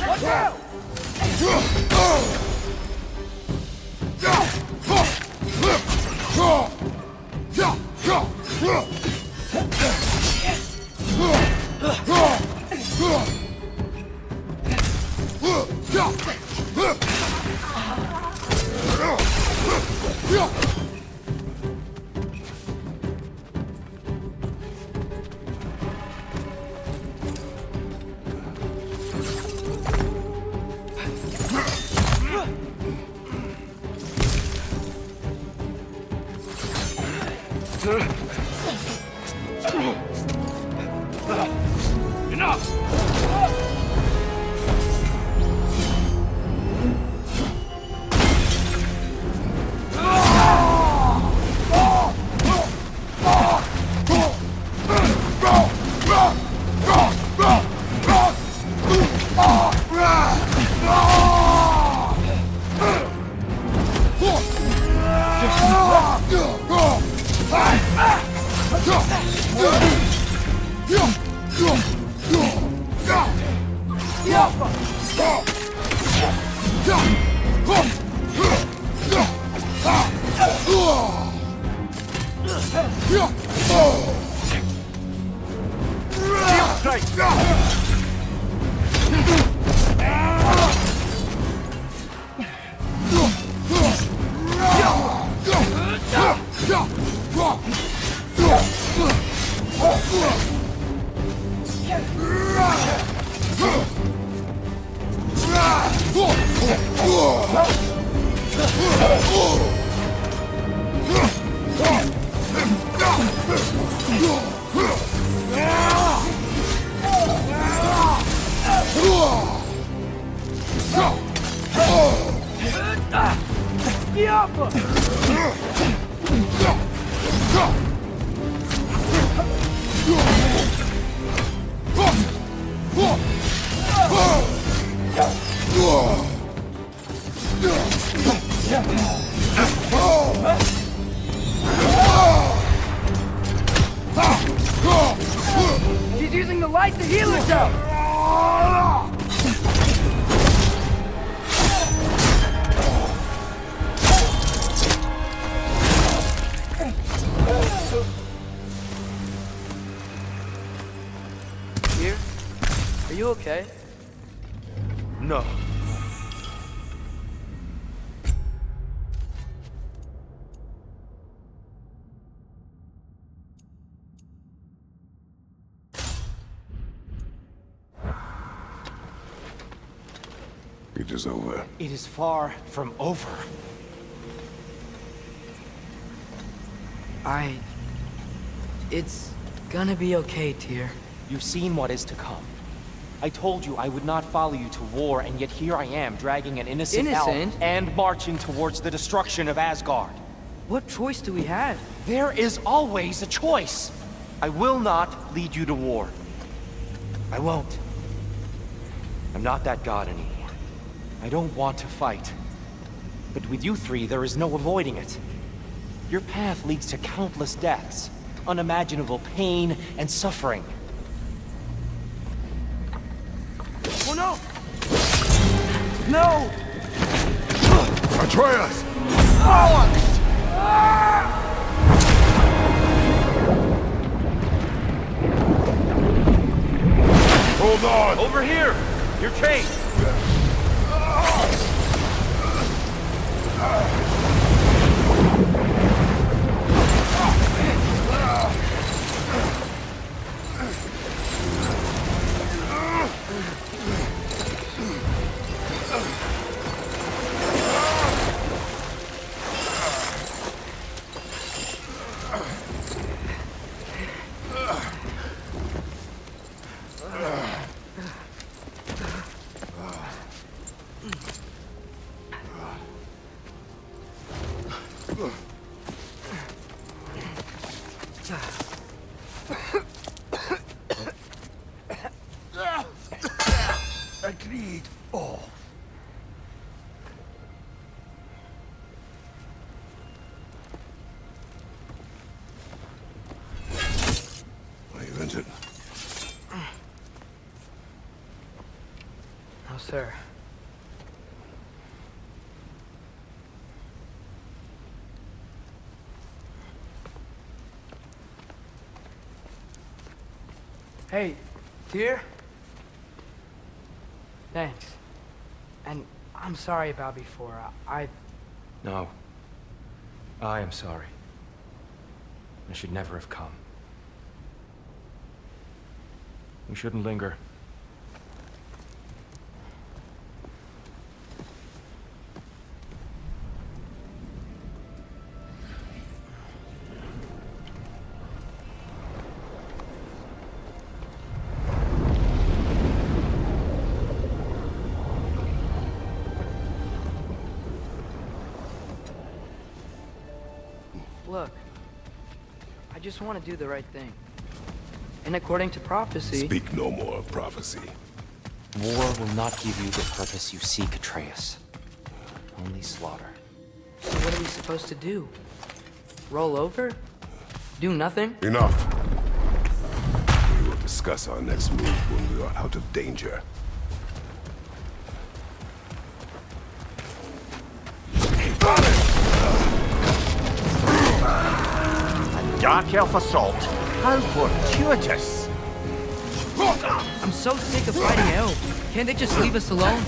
Watch out! Here? Are you okay? No. It is over. It is far from over. It's gonna be okay, Tyr. You've seen what is to come. I told you I would not follow you to war, and yet here I am, dragging an innocent elf and marching towards the destruction of Asgard. What choice do we have? There is always a choice. I will not lead you to war. I won't. I'm not that god anymore. I don't want to fight. But with you three, there is no avoiding it. Your path leads to countless deaths, unimaginable pain and suffering. Oh no! No! Atreus! Hold on! Over here! You're chased! Agreed. Oh. Are you injured? No, sir. Hey, Tyr? Thanks. And I'm sorry about before. No. I am sorry. I should never have come. We shouldn't linger. Look, I just want to do the right thing. And according to prophecy... Speak no more of prophecy. War will not give you the purpose you seek, Atreus. Only slaughter. So what are we supposed to do? Roll over? Do nothing? Enough. We will discuss our next move when we are out of danger. Dark elf assault? How fortuitous! I'm so sick of fighting elves. Can't they just leave us alone?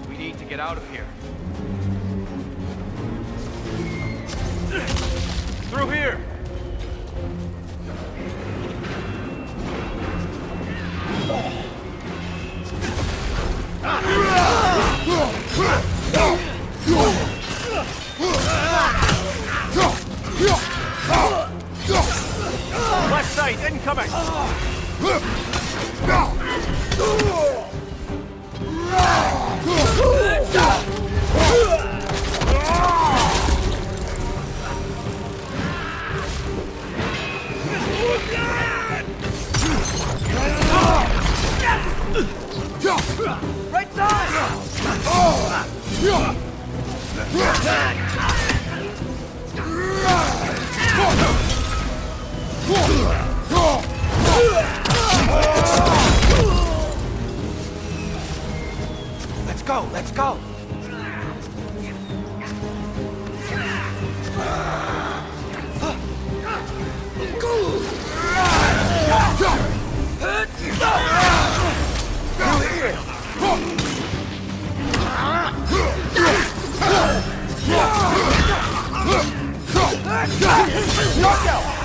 We need to get out of here. Through here! sight, incoming! Right side! Let's go, let's go!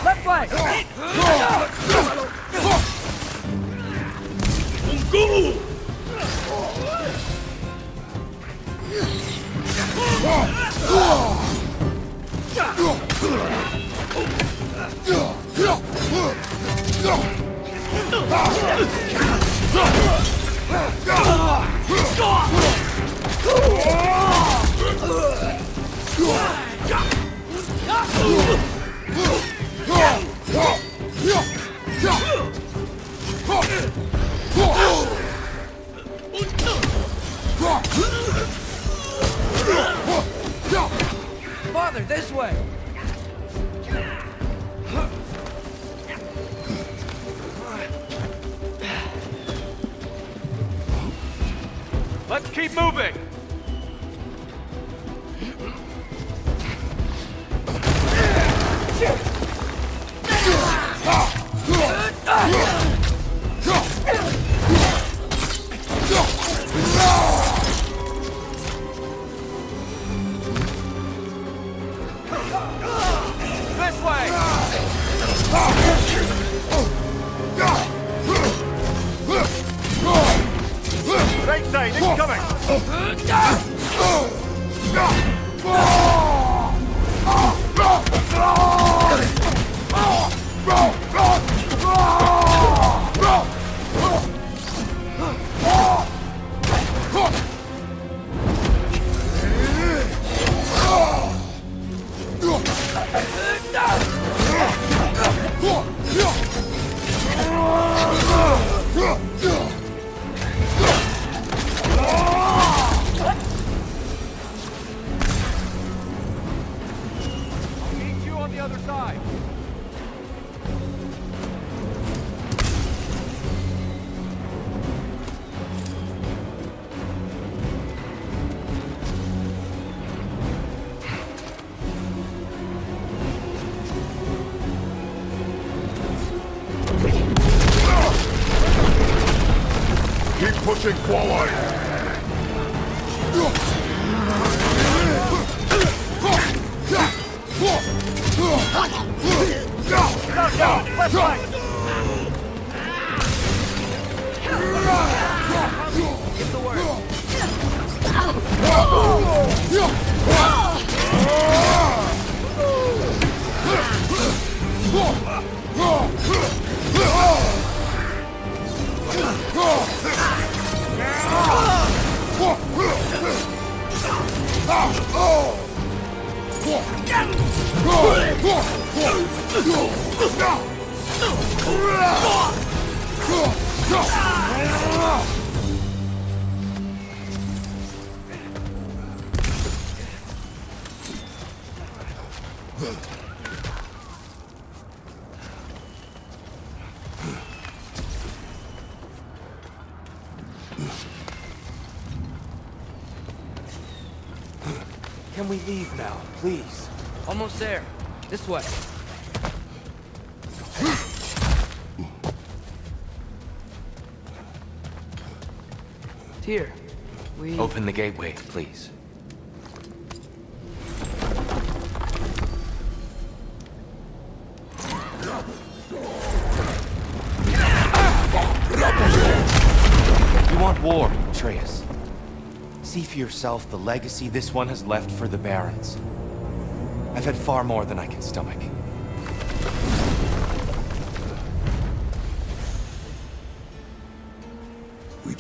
Left flank! Father, this way! Let's keep moving! This way! Right side, incoming! Meet you on the other side! Keep pushing forward! Left flank! Give the word. Can we leave now, please? Almost there. This way. Here. We... Open the gateway, please. You want war, Atreus. See for yourself the legacy this one has left for the Barons. I've had far more than I can stomach.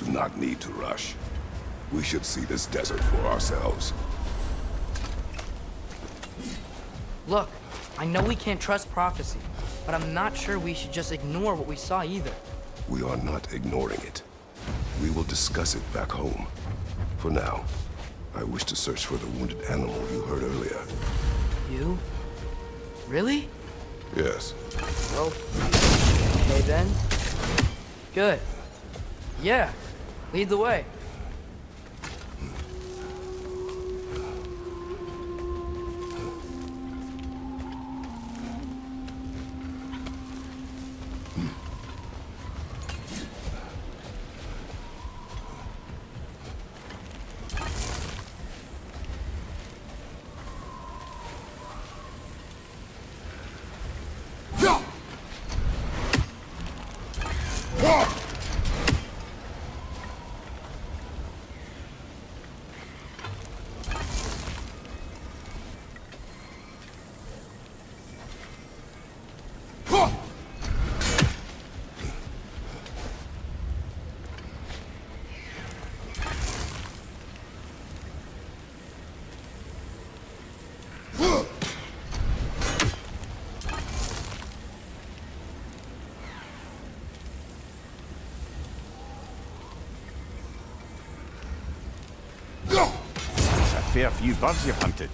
not need to rush. We should see this desert for ourselves. Look, I know we can't trust prophecy, but I'm not sure we should just ignore what we saw either. We are not ignoring it. We will discuss it back home. For now, I wish to search for the wounded animal you heard earlier. You? Really? Yes. Well, okay then. Good. Yeah, lead the way. Fair few birds you've hunted.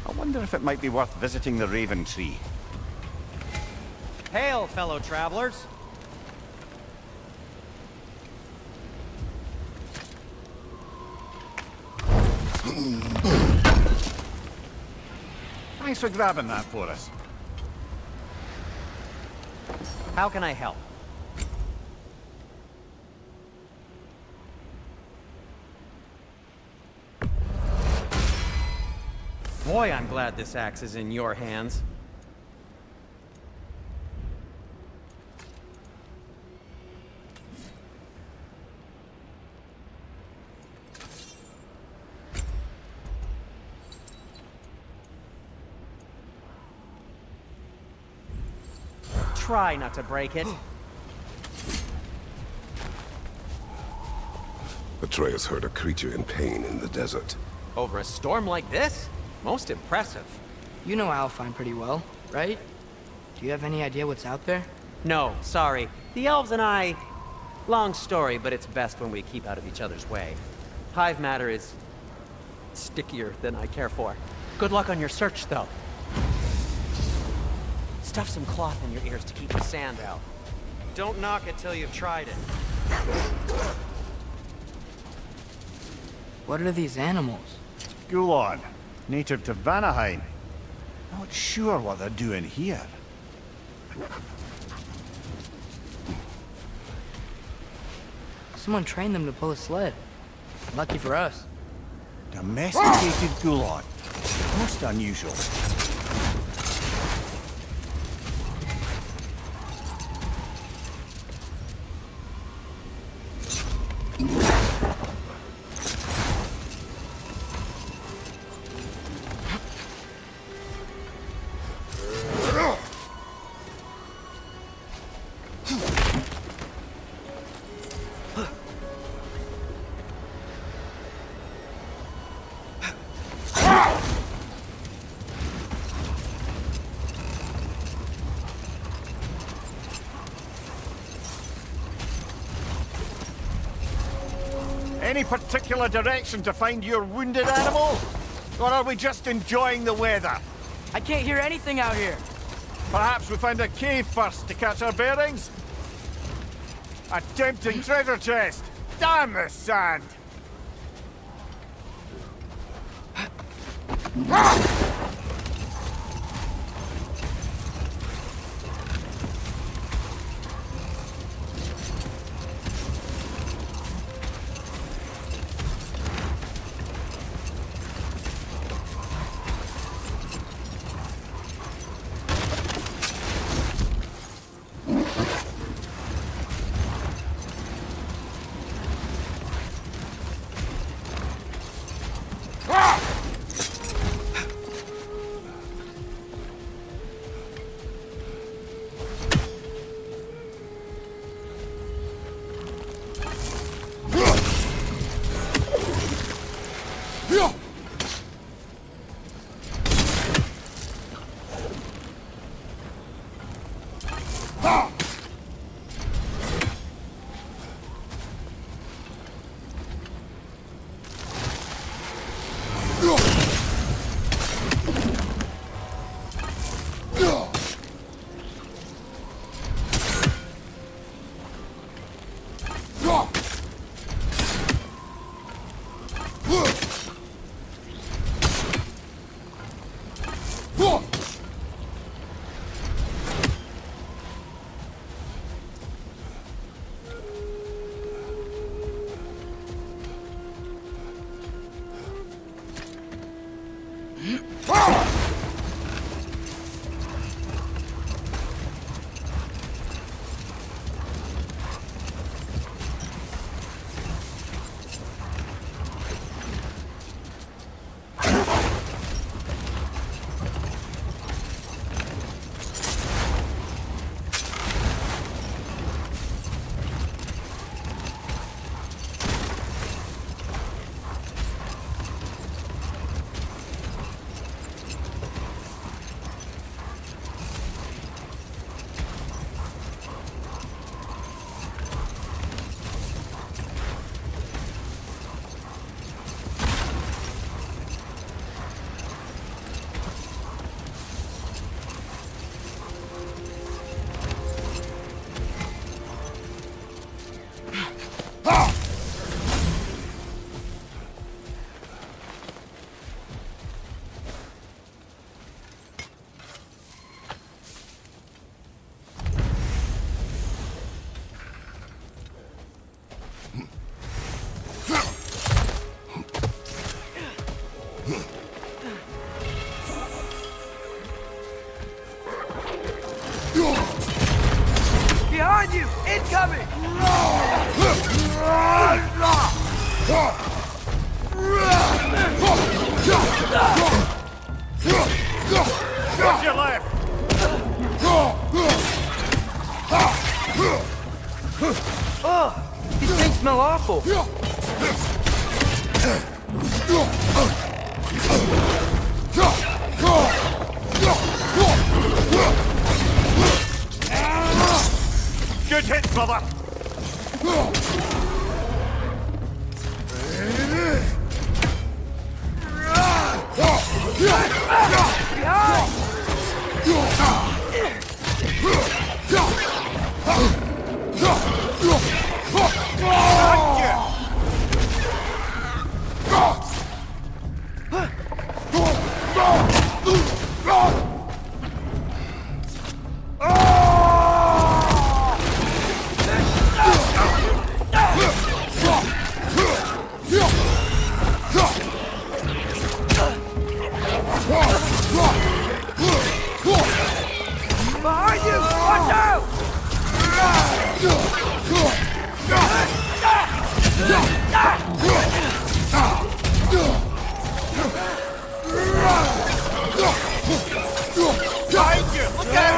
I wonder if it might be worth visiting the Raven Tree. Hail, fellow travelers! Thanks for grabbing that for us. How can I help? Boy, I'm glad this axe is in your hands. Try not to break it. Atreus heard a creature in pain in the desert. Over a storm like this? Most impressive. You know Alfheim pretty well, right? Do you have any idea what's out there? No, sorry. The elves and I... Long story, but it's best when we keep out of each other's way. Hive matter is... stickier than I care for. Good luck on your search, though. Stuff some cloth in your ears to keep the sand out. Don't knock it till you've tried it. What are these animals? Gulon, native to Vanaheim. Not sure what they're doing here. Someone trained them to pull a sled. Lucky for us. Domesticated Gulon. Most unusual. Any particular direction to find your wounded animal? Or are we just enjoying the weather? I can't hear anything out here. Perhaps we find a cave first to catch our bearings? A tempting treasure chest! Damn the sand! Behind you! Incoming! Watch your left! These things smell awful. Good hit, brother! Behind you! Watch out! Behind you! Look out!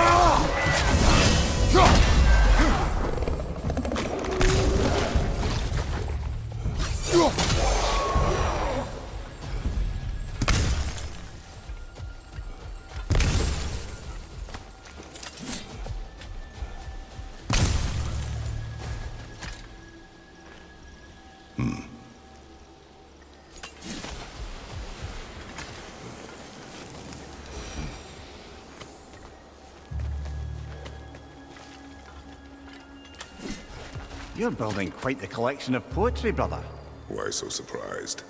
You're building quite the collection of poetry, brother. Why so surprised?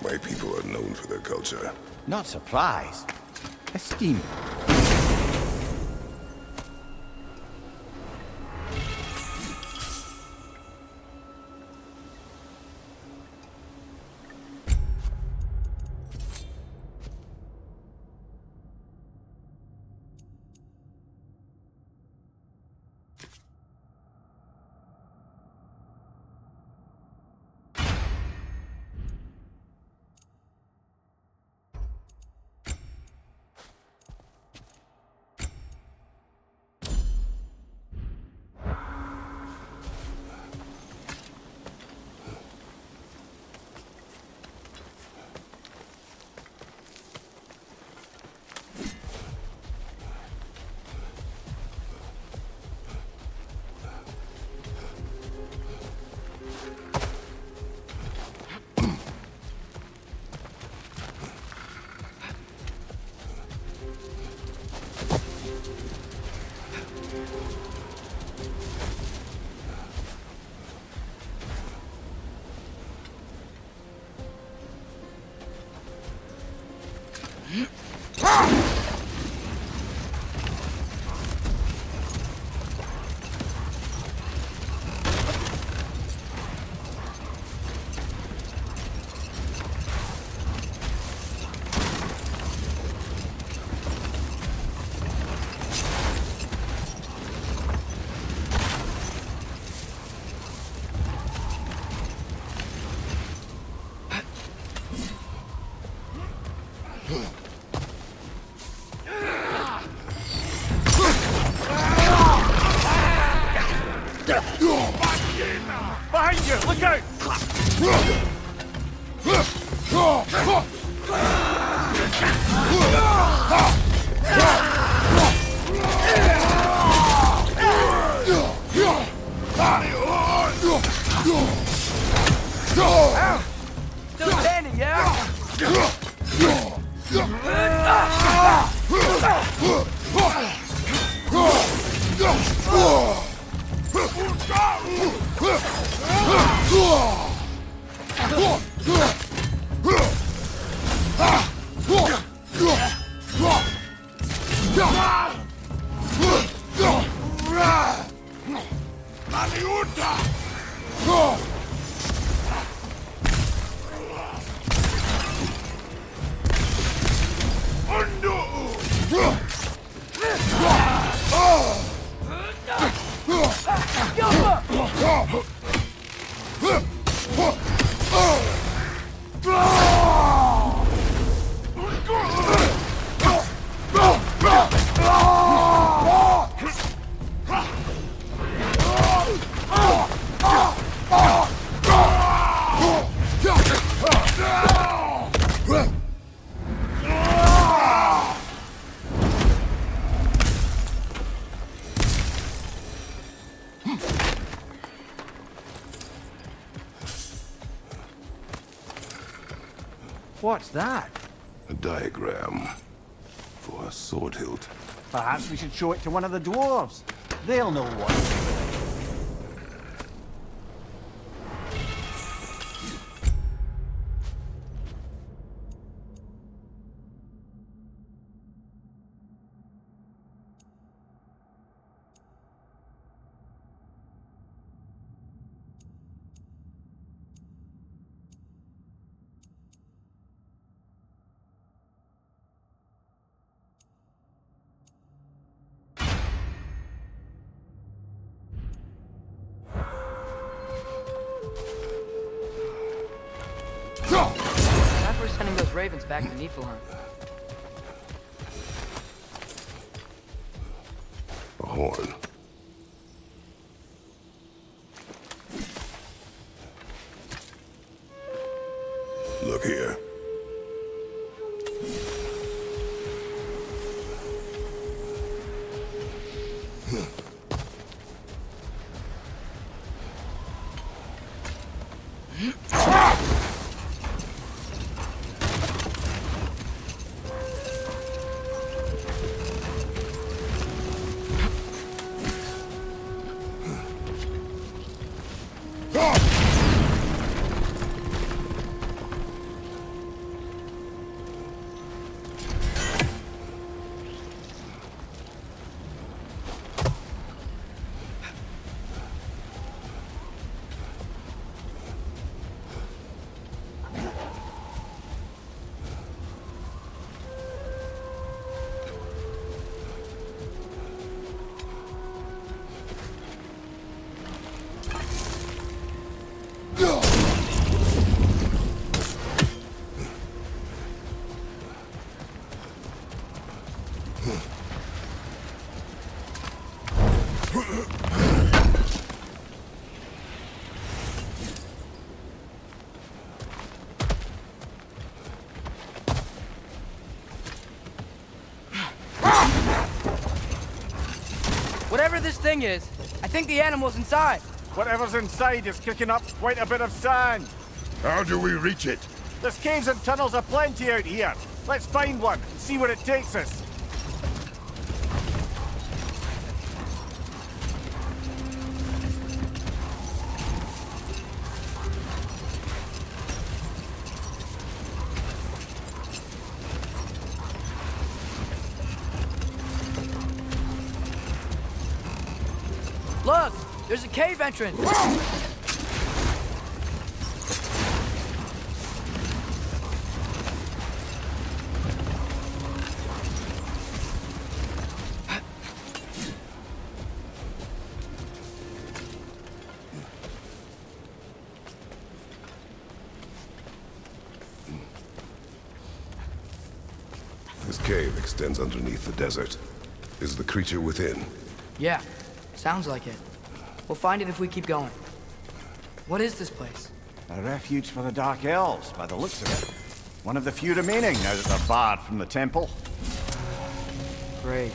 My people are known for their culture. Not surprised. Esteem. Behind you! Look out! Still standing, yeah? What's that? A diagram for a sword hilt. Perhaps we should show it to one of the dwarves. They'll know what to do with it. Why we're sending those ravens back to Niflheim? A horn. Look here. Whatever this thing is, I think the animal's inside. Whatever's inside is kicking up quite a bit of sand. How do we reach it? There's caves and tunnels aplenty out here. Let's find one and see where it takes us. Look, there's a cave entrance. This cave extends underneath the desert. Is the creature within? Yeah, sounds like it. We'll find it if we keep going. What is this place? A refuge for the Dark Elves, by the looks of it. One of the few remaining now that they're barred from the temple. Great.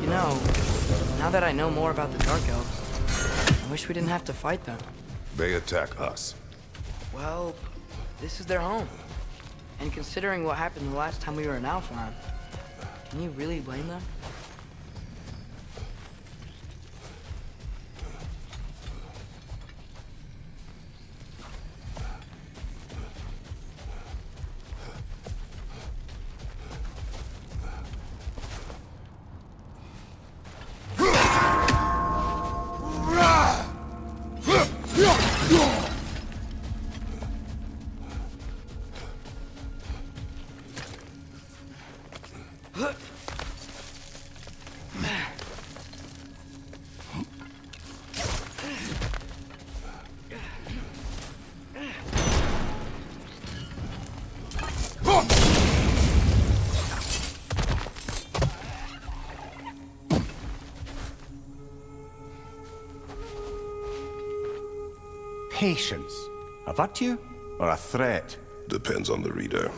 You know, now that I know more about the Dark Elves, I wish we didn't have to fight them. They attack us. Well, this is their home. And considering what happened the last time we were in Alpheron, can you really blame them? Patience. A virtue or a threat? Depends on the reader.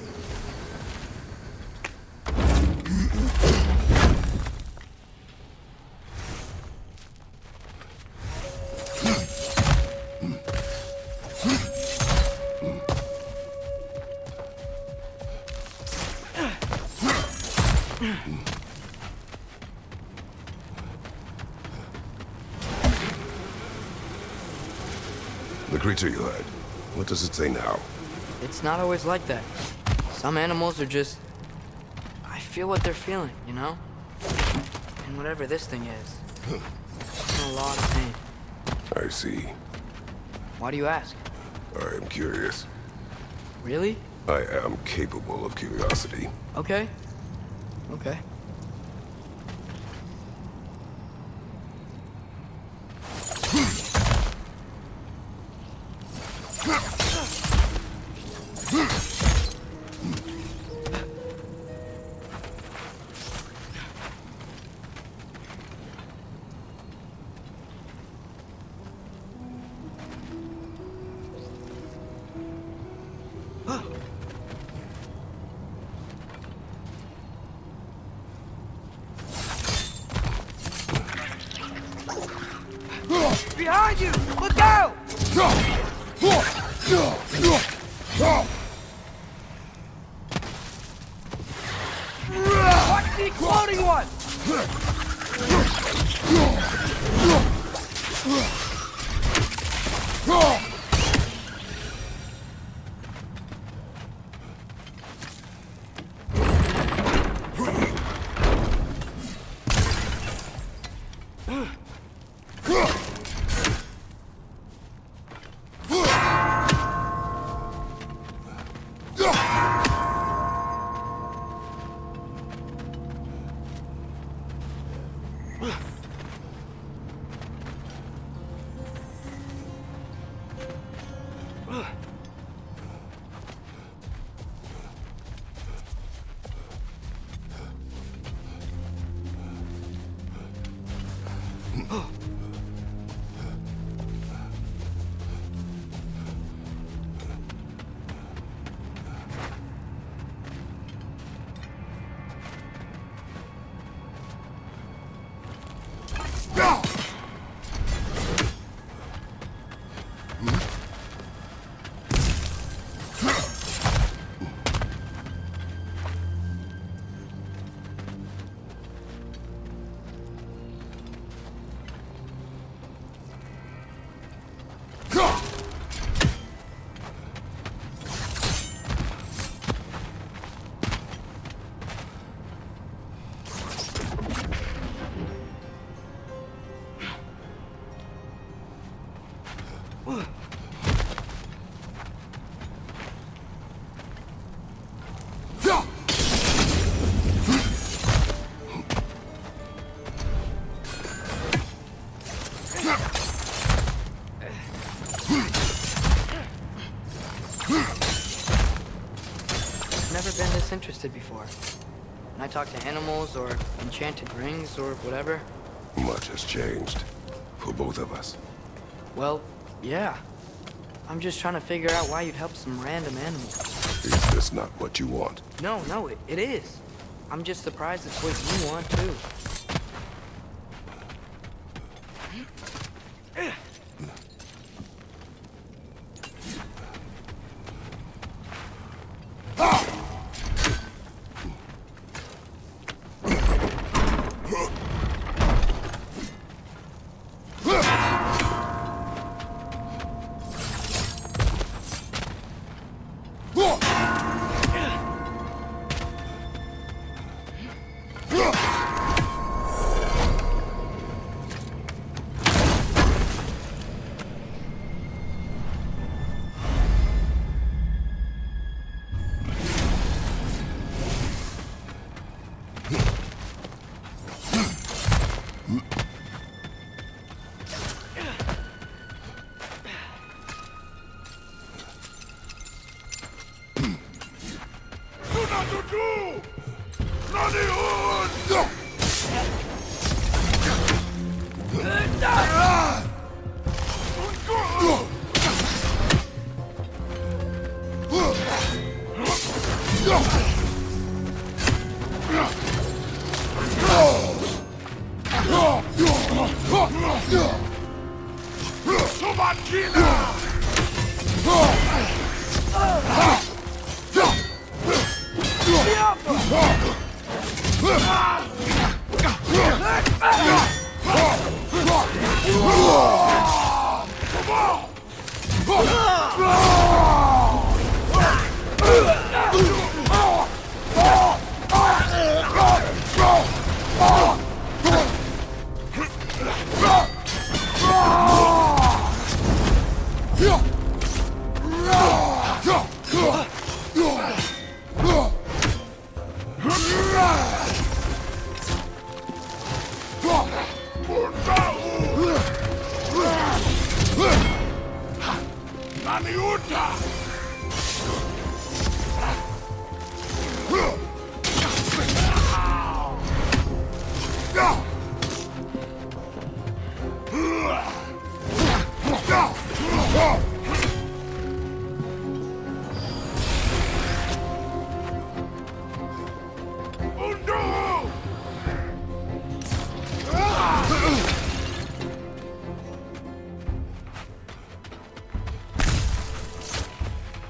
The creature you had, what does it say now? It's not always like that. Some animals are just... I feel what they're feeling, you know? And whatever this thing is, it's in a lot of pain. I see. Why do you ask? I am curious. Really? I am capable of curiosity. Okay. Okay. Behind you! Look out! Watch the exploding one! Never been this interested before. When I talk to animals or enchanted rings or whatever. Much has changed. For both of us. Well, yeah. I'm just trying to figure out why you'd help some random animal. Is this not what you want? No, it is. I'm just surprised it's what you want, too.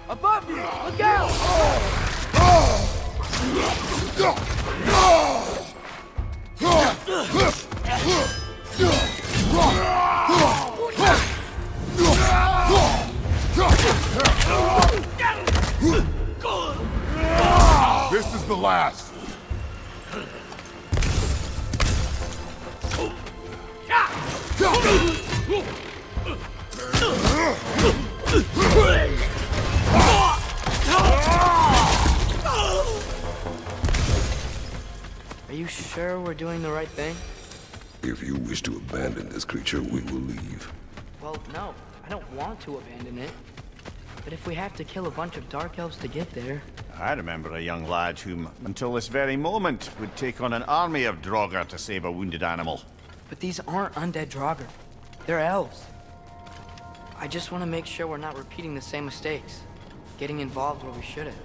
Above you! Look out! This is the last. Are you sure we're doing the right thing? If you wish to abandon this creature, we will leave. Well, no. I don't want to abandon it. But if we have to kill a bunch of Dark Elves to get there... I remember a young lad whom, until this very moment, would take on an army of Draugr to save a wounded animal. But these aren't undead Draugr. They're elves. I just want to make sure we're not repeating the same mistakes. Getting involved where we shouldn't.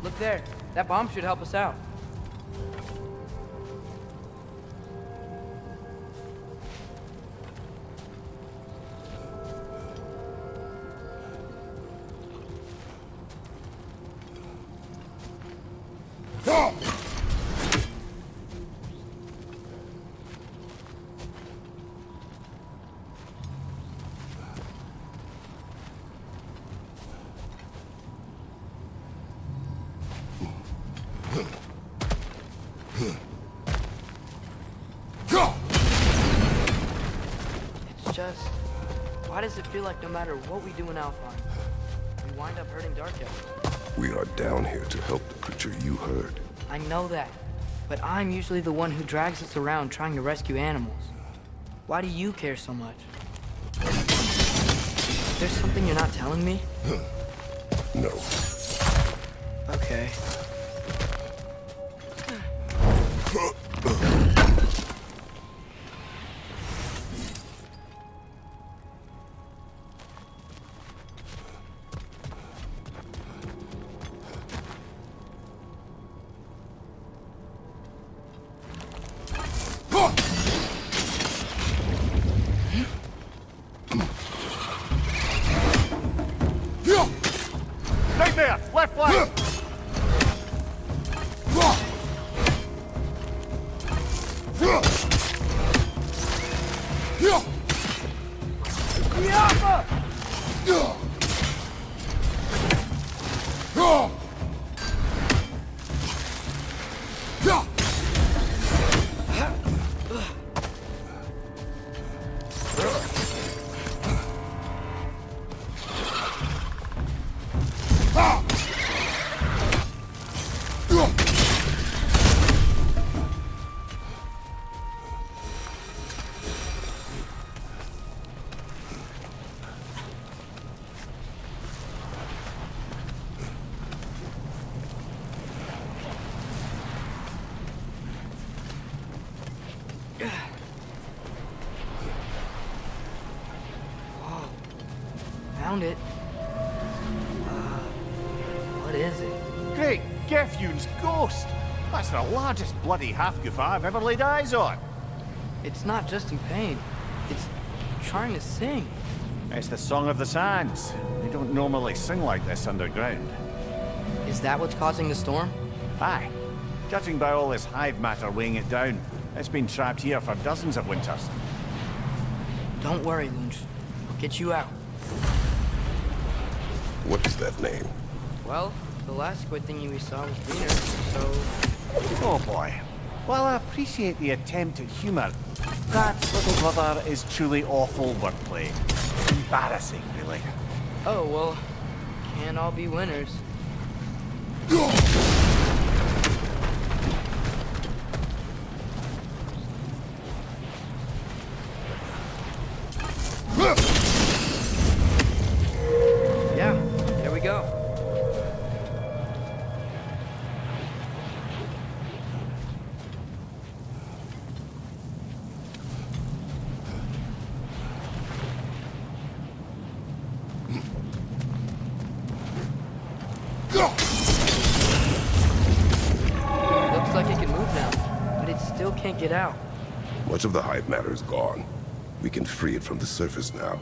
Look there. That bomb should help us out. It's just, why does it feel like no matter what we do in Alphon, we wind up hurting Dark Elves? We are down here to help the creature you heard. I know that, but I'm usually the one who drags us around trying to rescue animals. Why do you care so much? There's something you're not telling me? No. Okay. Right there! Left flank! Whoa. Found it. What is it? Great Gefyun's ghost! That's the largest bloody half-goof I've ever laid eyes on. It's not just in pain. It's trying to sing. It's the Song of the Sands. They don't normally sing like this underground. Is that what's causing the storm? Aye. Judging by all this hive matter weighing it down, it's been trapped here for dozens of winters. Don't worry, Lunch. I'll get you out. What is that name? Well, the last squid thingy we saw was greener, so... Oh boy. While I appreciate the attempt at humor, that, little brother, is truly awful wordplay. Embarrassing, really. Oh, well, can't all be winners. Yeah, there we go. Looks like it can move now, but it still can't get out. Much of the hive matter is gone. We can free it from the surface now.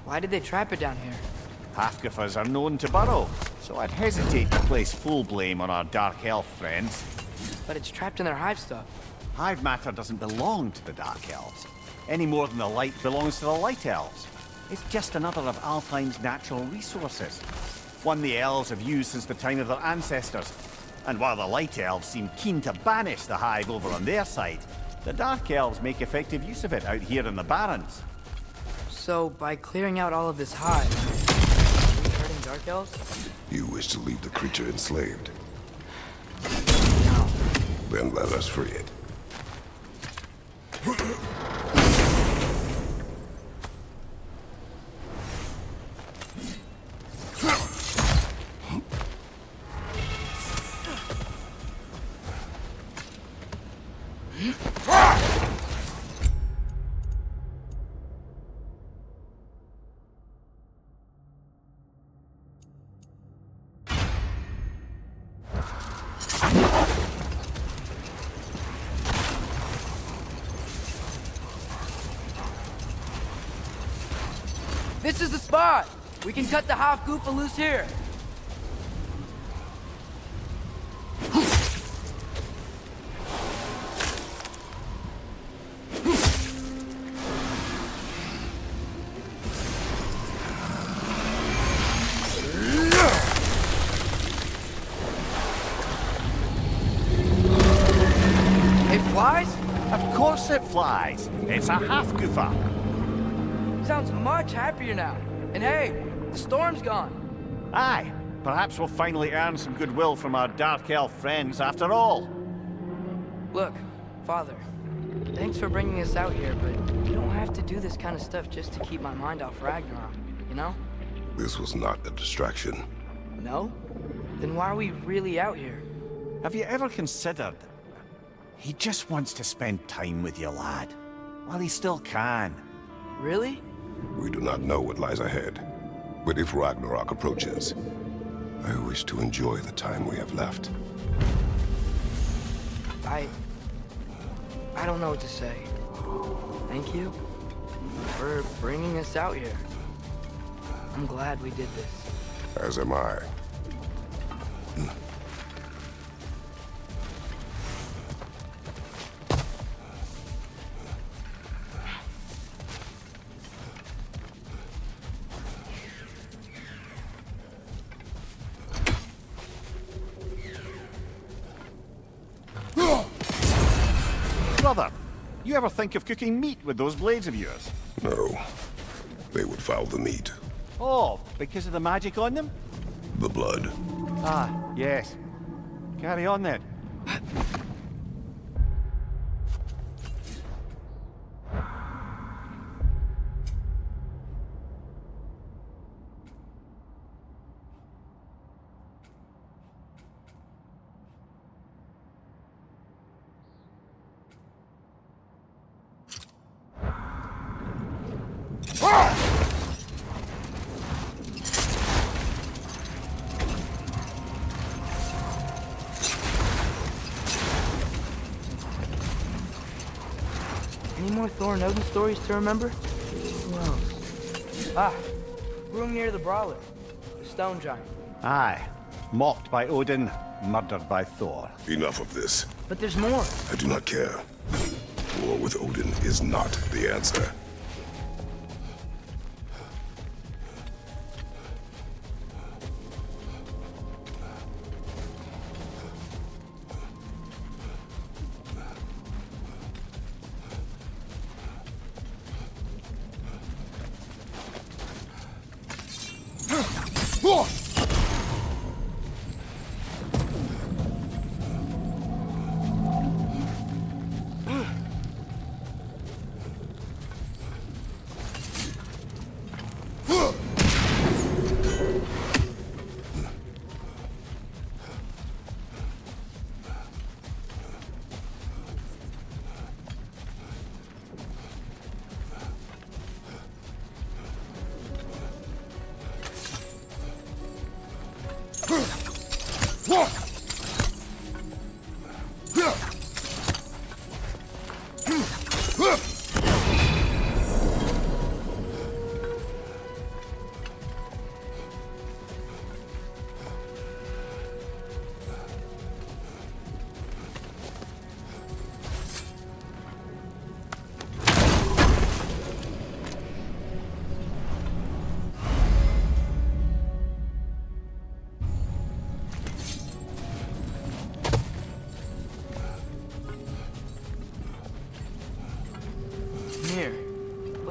Why did they trap it down here? Half-goofers are known to burrow, so I'd hesitate to place full blame on our Dark Elf friends. But it's trapped in their hive stuff. Hive matter doesn't belong to the Dark Elves, any more than the light belongs to the Light Elves. It's just another of Alfheim's natural resources, one the Elves have used since the time of their ancestors. And while the Light Elves seem keen to banish the hive over on their side, the Dark Elves make effective use of it out here in the Barrens. So, by clearing out all of this hive, are we hurting Dark Elves? You wish to leave the creature enslaved? No. Then let us free it. This is the spot! We can cut the half goofa loose here! It flies? Of course it flies. It's a half-goofa. Sounds much happier now. And hey, the storm's gone. Aye, perhaps we'll finally earn some goodwill from our Dark Elf friends after all. Look, Father, thanks for bringing us out here, but you don't have to do this kind of stuff just to keep my mind off Ragnarok, you know? This was not a distraction. No? Then why are we really out here? Have you ever considered... He just wants to spend time with you, lad. While he still can. Really? We do not know what lies ahead. But if Ragnarok approaches, I wish to enjoy the time we have left. I don't know what to say. Thank you for bringing us out here. I'm glad we did this. As am I. Brother, you ever think of cooking meat with those blades of yours? No. They would foul the meat. Oh, because of the magic on them? The blood. Ah, yes. Carry on then. Any more Thor and Odin stories to remember? Who else? Ah, Hrungnir the Brawler, the stone giant. Aye. Mocked by Odin, murdered by Thor. Enough of this. But there's more. I do not care. War with Odin is not the answer.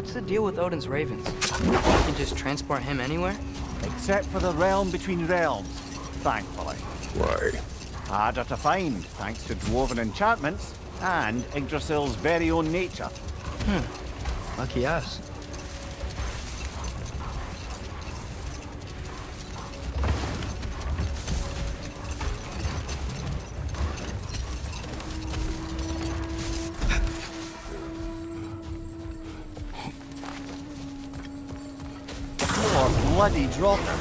What's the deal with Odin's ravens? You can just transport him anywhere? Except for the realm between realms, thankfully. Why? Harder to find, thanks to dwarven enchantments and Yggdrasil's very own nature. Lucky us. More bloody dropper.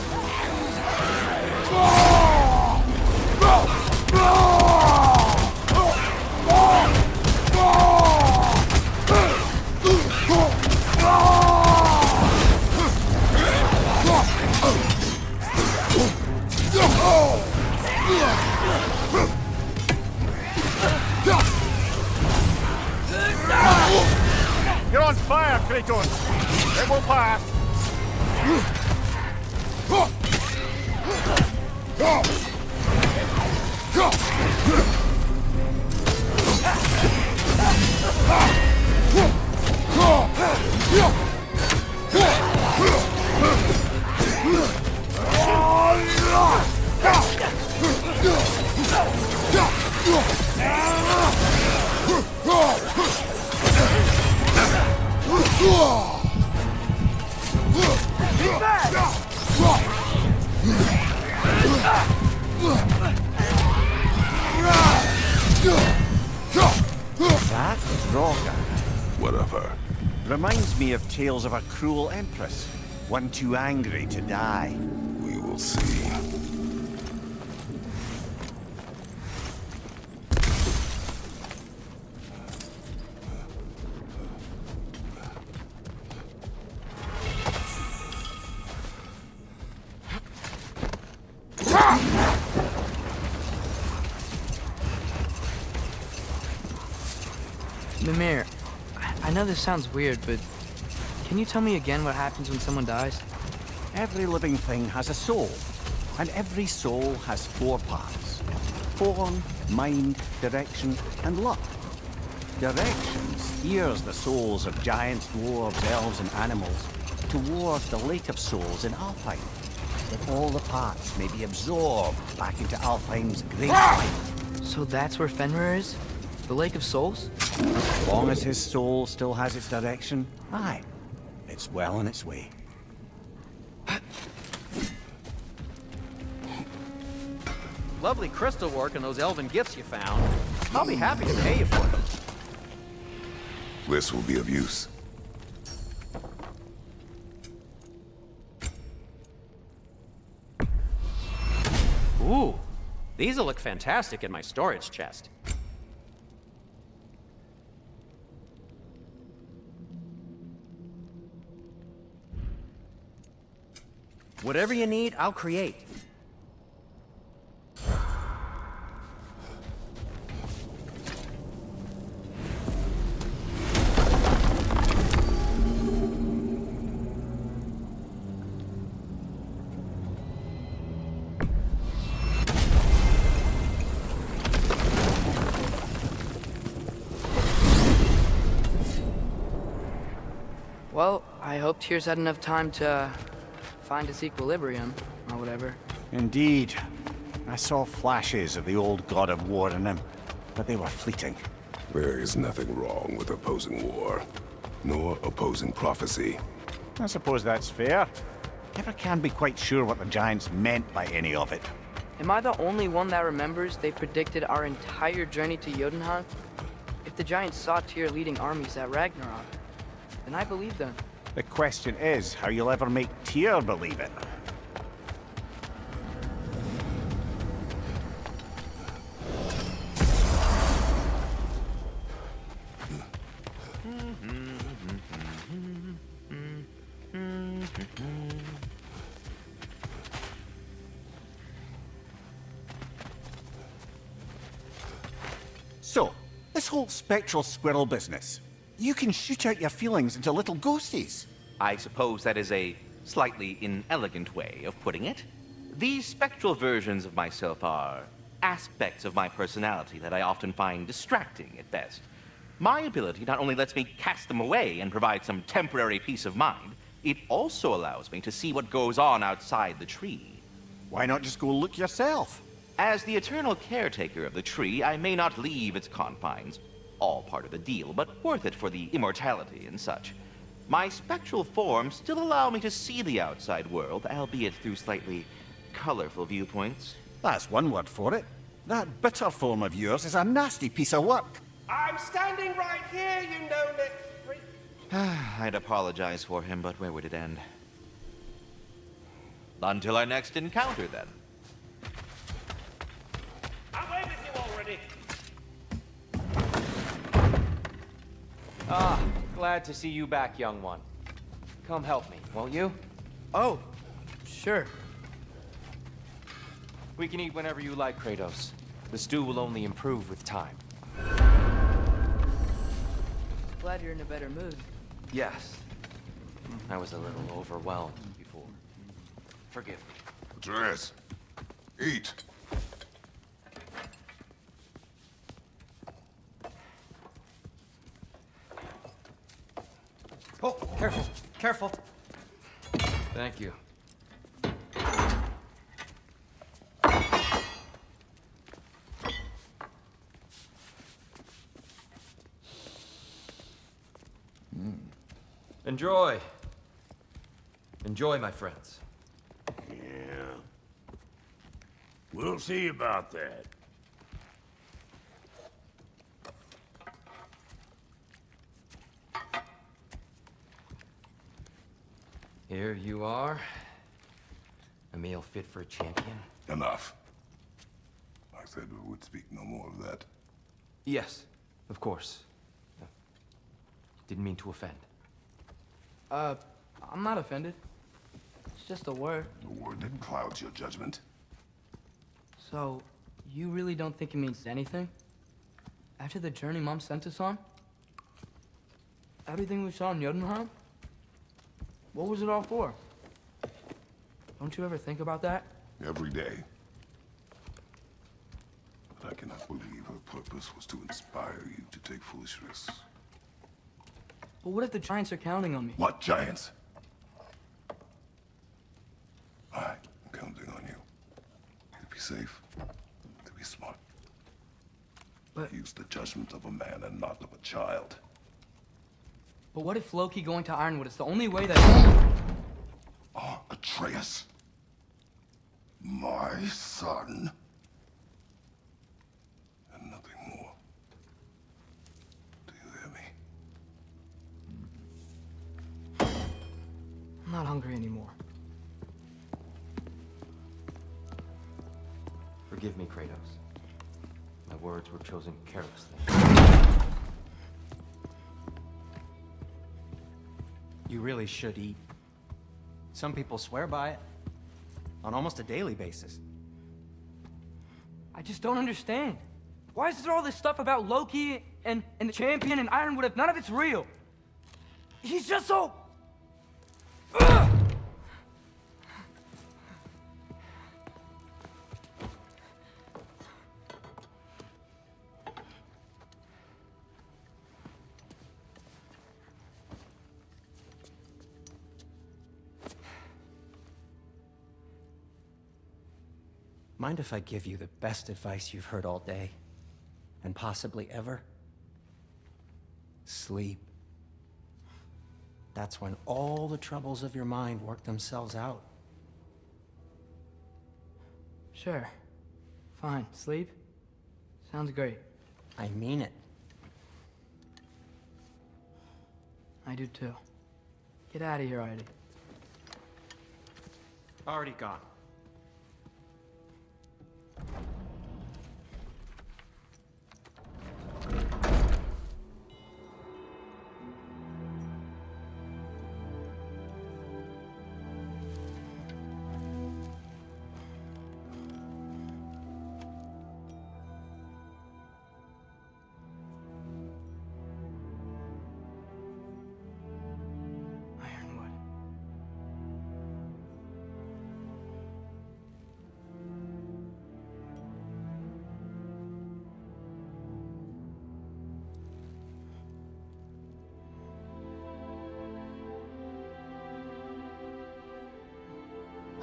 You're on fire, Kratos! It will pass! That Droga. Whatever. Reminds me of tales of a cruel empress, one too angry to die. We will see. Mimir, I know this sounds weird, but can you tell me again what happens when someone dies? Every living thing has a soul, and every soul has 4 parts. Form, mind, direction, and luck. Direction steers the souls of giants, dwarves, elves, and animals towards the Lake of Souls in Alfheim, that all the parts may be absorbed back into Alfheim's great light. So that's where Fenrir is? The Lake of Souls? As long as his soul still has its direction, aye, it's well on its way. Lovely crystal work and those elven gifts you found. I'll be happy to pay you for them. This will be of use. Ooh, these'll look fantastic in my storage chest. Whatever you need, I'll create. Well, I hope Tyr's had enough time to find its equilibrium, or whatever. Indeed. I saw flashes of the old god of war in him, but they were fleeting. There is nothing wrong with opposing war, nor opposing prophecy. I suppose that's fair. Never can be quite sure what the Giants meant by any of it. Am I the only one that remembers they predicted our entire journey to Jotunheim? If the Giants saw Tyr leading armies at Ragnarok, then I believe them. The question is how you'll ever make Tyr believe it. So, this whole spectral squirrel business, you can shoot out your feelings into little ghosties. I suppose that is a slightly inelegant way of putting it. These spectral versions of myself are aspects of my personality that I often find distracting at best. My ability not only lets me cast them away and provide some temporary peace of mind, it also allows me to see what goes on outside the tree. Why not just go look yourself? As the eternal caretaker of the tree, I may not leave its confines. All part of the deal, but worth it for the immortality and such. My spectral forms still allow me to see the outside world, albeit through slightly colorful viewpoints. That's one word for it. That bitter form of yours is a nasty piece of work. I'm standing right here, you no-neck freak. I'd apologize for him, but where would it end? Until our next encounter, then. I'm away with you already. Ah, glad to see you back, young one. Come help me, won't you? Oh, sure. We can eat whenever you like, Kratos. The stew will only improve with time. Glad you're in a better mood. Yes. I was a little overwhelmed before. Forgive me. Atreus, eat. Oh, careful, careful. Thank you. Enjoy. Enjoy, my friends. Yeah. We'll see about that. Here you are. A meal fit for a champion. Enough. I said we would speak no more of that. Yes, of course. Didn't mean to offend. I'm not offended. It's just a word. The word that clouds your judgment. So, you really don't think it means anything? After the journey Mom sent us on? Everything we saw in Jotunheim? What was it all for? Don't you ever think about that? Every day. But I cannot believe her purpose was to inspire you to take foolish risks. But what if the Giants are counting on me? What giants? I'm counting on you. To be safe. To be smart. But... Use the judgment of a man and not of a child. But what if Loki going to Ironwood is the only way that... Atreus. My son. And nothing more. Do you hear me? I'm not hungry anymore. Forgive me, Kratos. My words were chosen carelessly. You really should eat. Some people swear by it. On almost a daily basis. I just don't understand. Why is there all this stuff about Loki and the champion and Ironwood if none of it's real? He's just so... Ugh! Mind if I give you the best advice you've heard all day? And possibly ever? Sleep. That's when all the troubles of your mind work themselves out. Sure. Fine. Sleep? Sounds great. I mean it. I do too. Get out of here already. Already gone. Ironwood.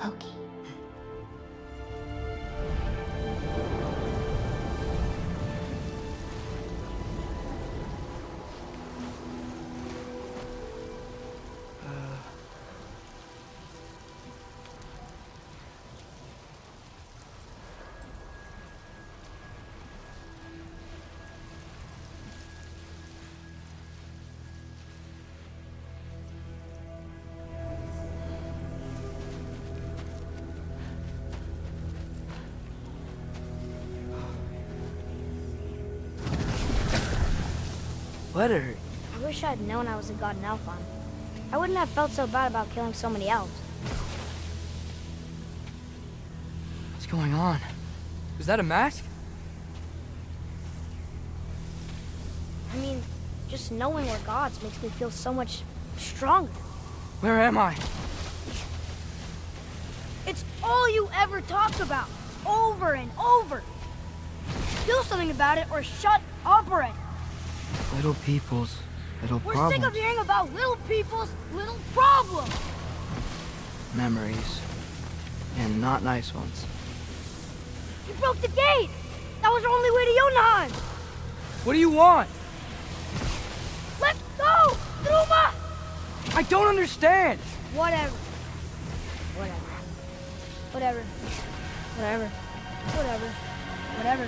Loki. Letter. I wish I'd known I was a god in Alphon. I wouldn't have felt so bad about killing so many elves. What's going on? Is that a mask? I mean, just knowing we're gods makes me feel so much stronger. Where am I? It's all you ever talk about, over and over. Do something about it or shut up already. Little people's little We're problems. sick of hearing about little people's little problems. Memories. And not nice ones. You broke the gate. That was our only way to Jotunheim. What do you want? Let's go, Truma! I don't understand. Whatever. Whatever. Whatever. Whatever. Whatever. Whatever.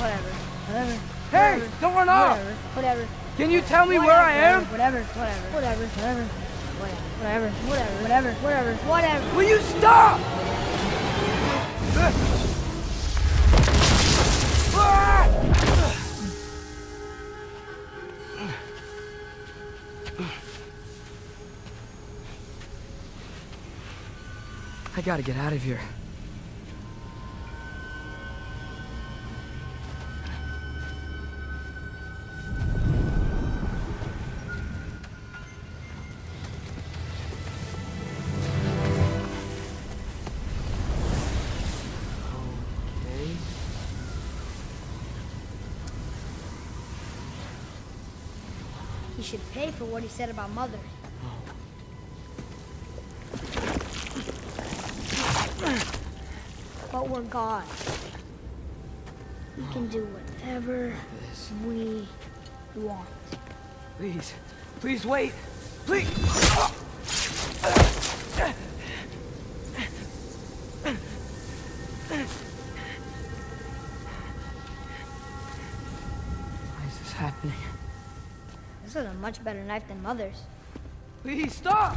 Whatever. Whatever. Hey, don't run off. Whatever. Can you tell me where I am? Whatever. Whatever. Whatever. Whatever. Whatever. Whatever. Whatever. Whatever. Whatever. Will you stop? I gotta get out of here. He should pay for what he said about Mother. But we're gods. We can do whatever we want. Please, please wait. Please. Why is this happening? This is a much better knife than Mother's. Please stop!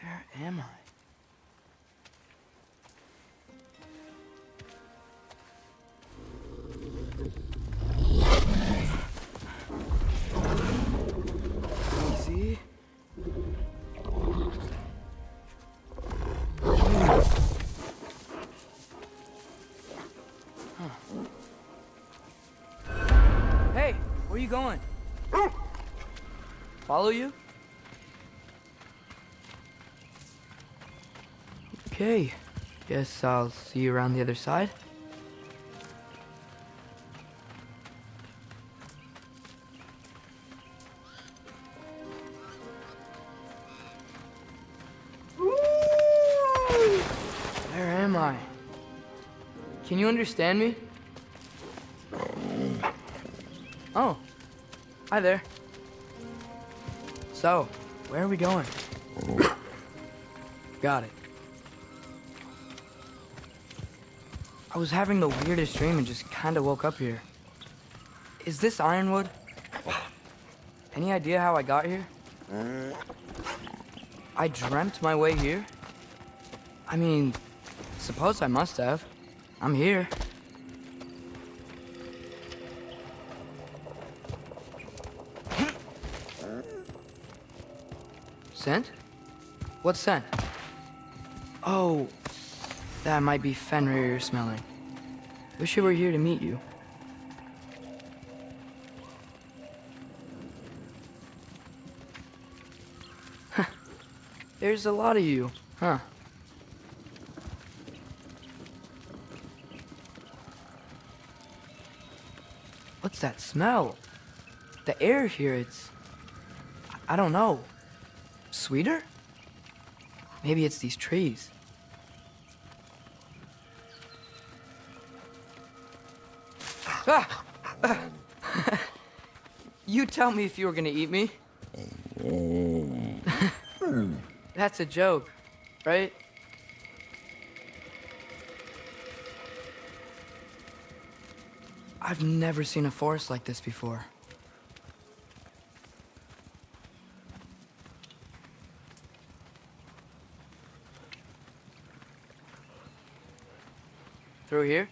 Where am I? Easy. Hey, where are you going? Follow you? Okay, guess I'll see you around the other side. Where am I? Can you understand me? Oh, hi there. So, where are we going? Got it. I was having the weirdest dream and just kind of woke up here. Is this Ironwood? Any idea how I got here? I dreamt my way here? I mean, suppose I must have. I'm here. Scent? What scent? Oh, that might be Fenrir you're smelling. Wish you were here to meet you. There's a lot of you, huh? What's that smell? The air here, I don't know. Sweeter? Maybe it's these trees. Ah! You tell me if you were gonna eat me. That's a joke, right? I've never seen a forest like this before. Through here?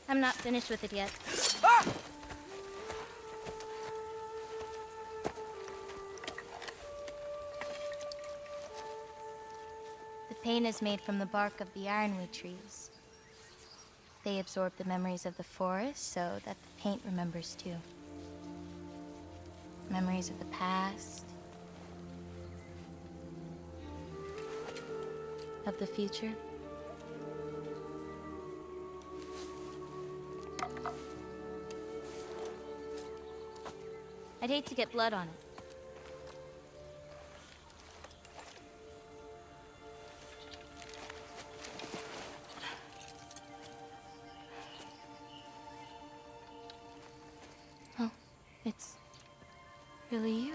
I'm not finished with it yet. The paint is made from the bark of the ironweed trees. They absorb the memories of the forest so that the paint remembers too. Memories of the past, of the future. I'd hate to get blood on it. Oh, it's really you.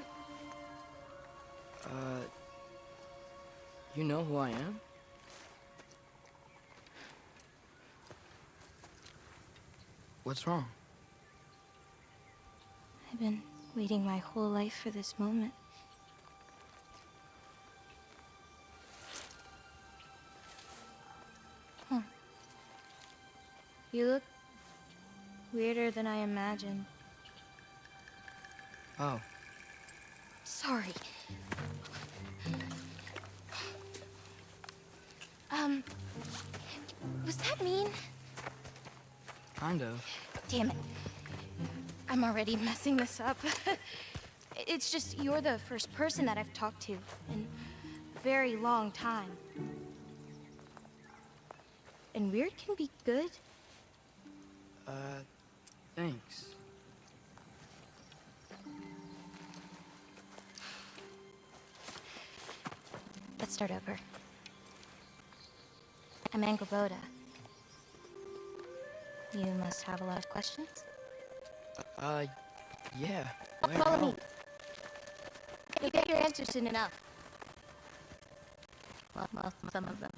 You know who I am? What's wrong? I've been waiting my whole life for this moment. Huh. You look weirder than I imagined. Oh. Sorry. Was that mean? Kind of. Damn it. I'm already messing this up. It's just you're the first person that I've talked to in a very long time. And weird can be good. Thanks. Let's start over. I'm Angelboda. You must have a lot of questions? Yeah. Follow me. You'll get your answers soon enough. Well, some of them.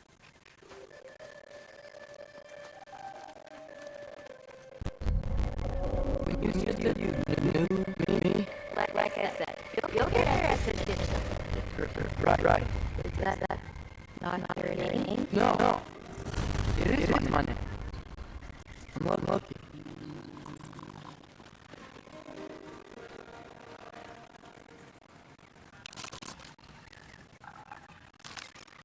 You said you knew me? Like I said, you'll get your answers soon enough. Right. Is that not your name? No. It is my name. I'm lucky.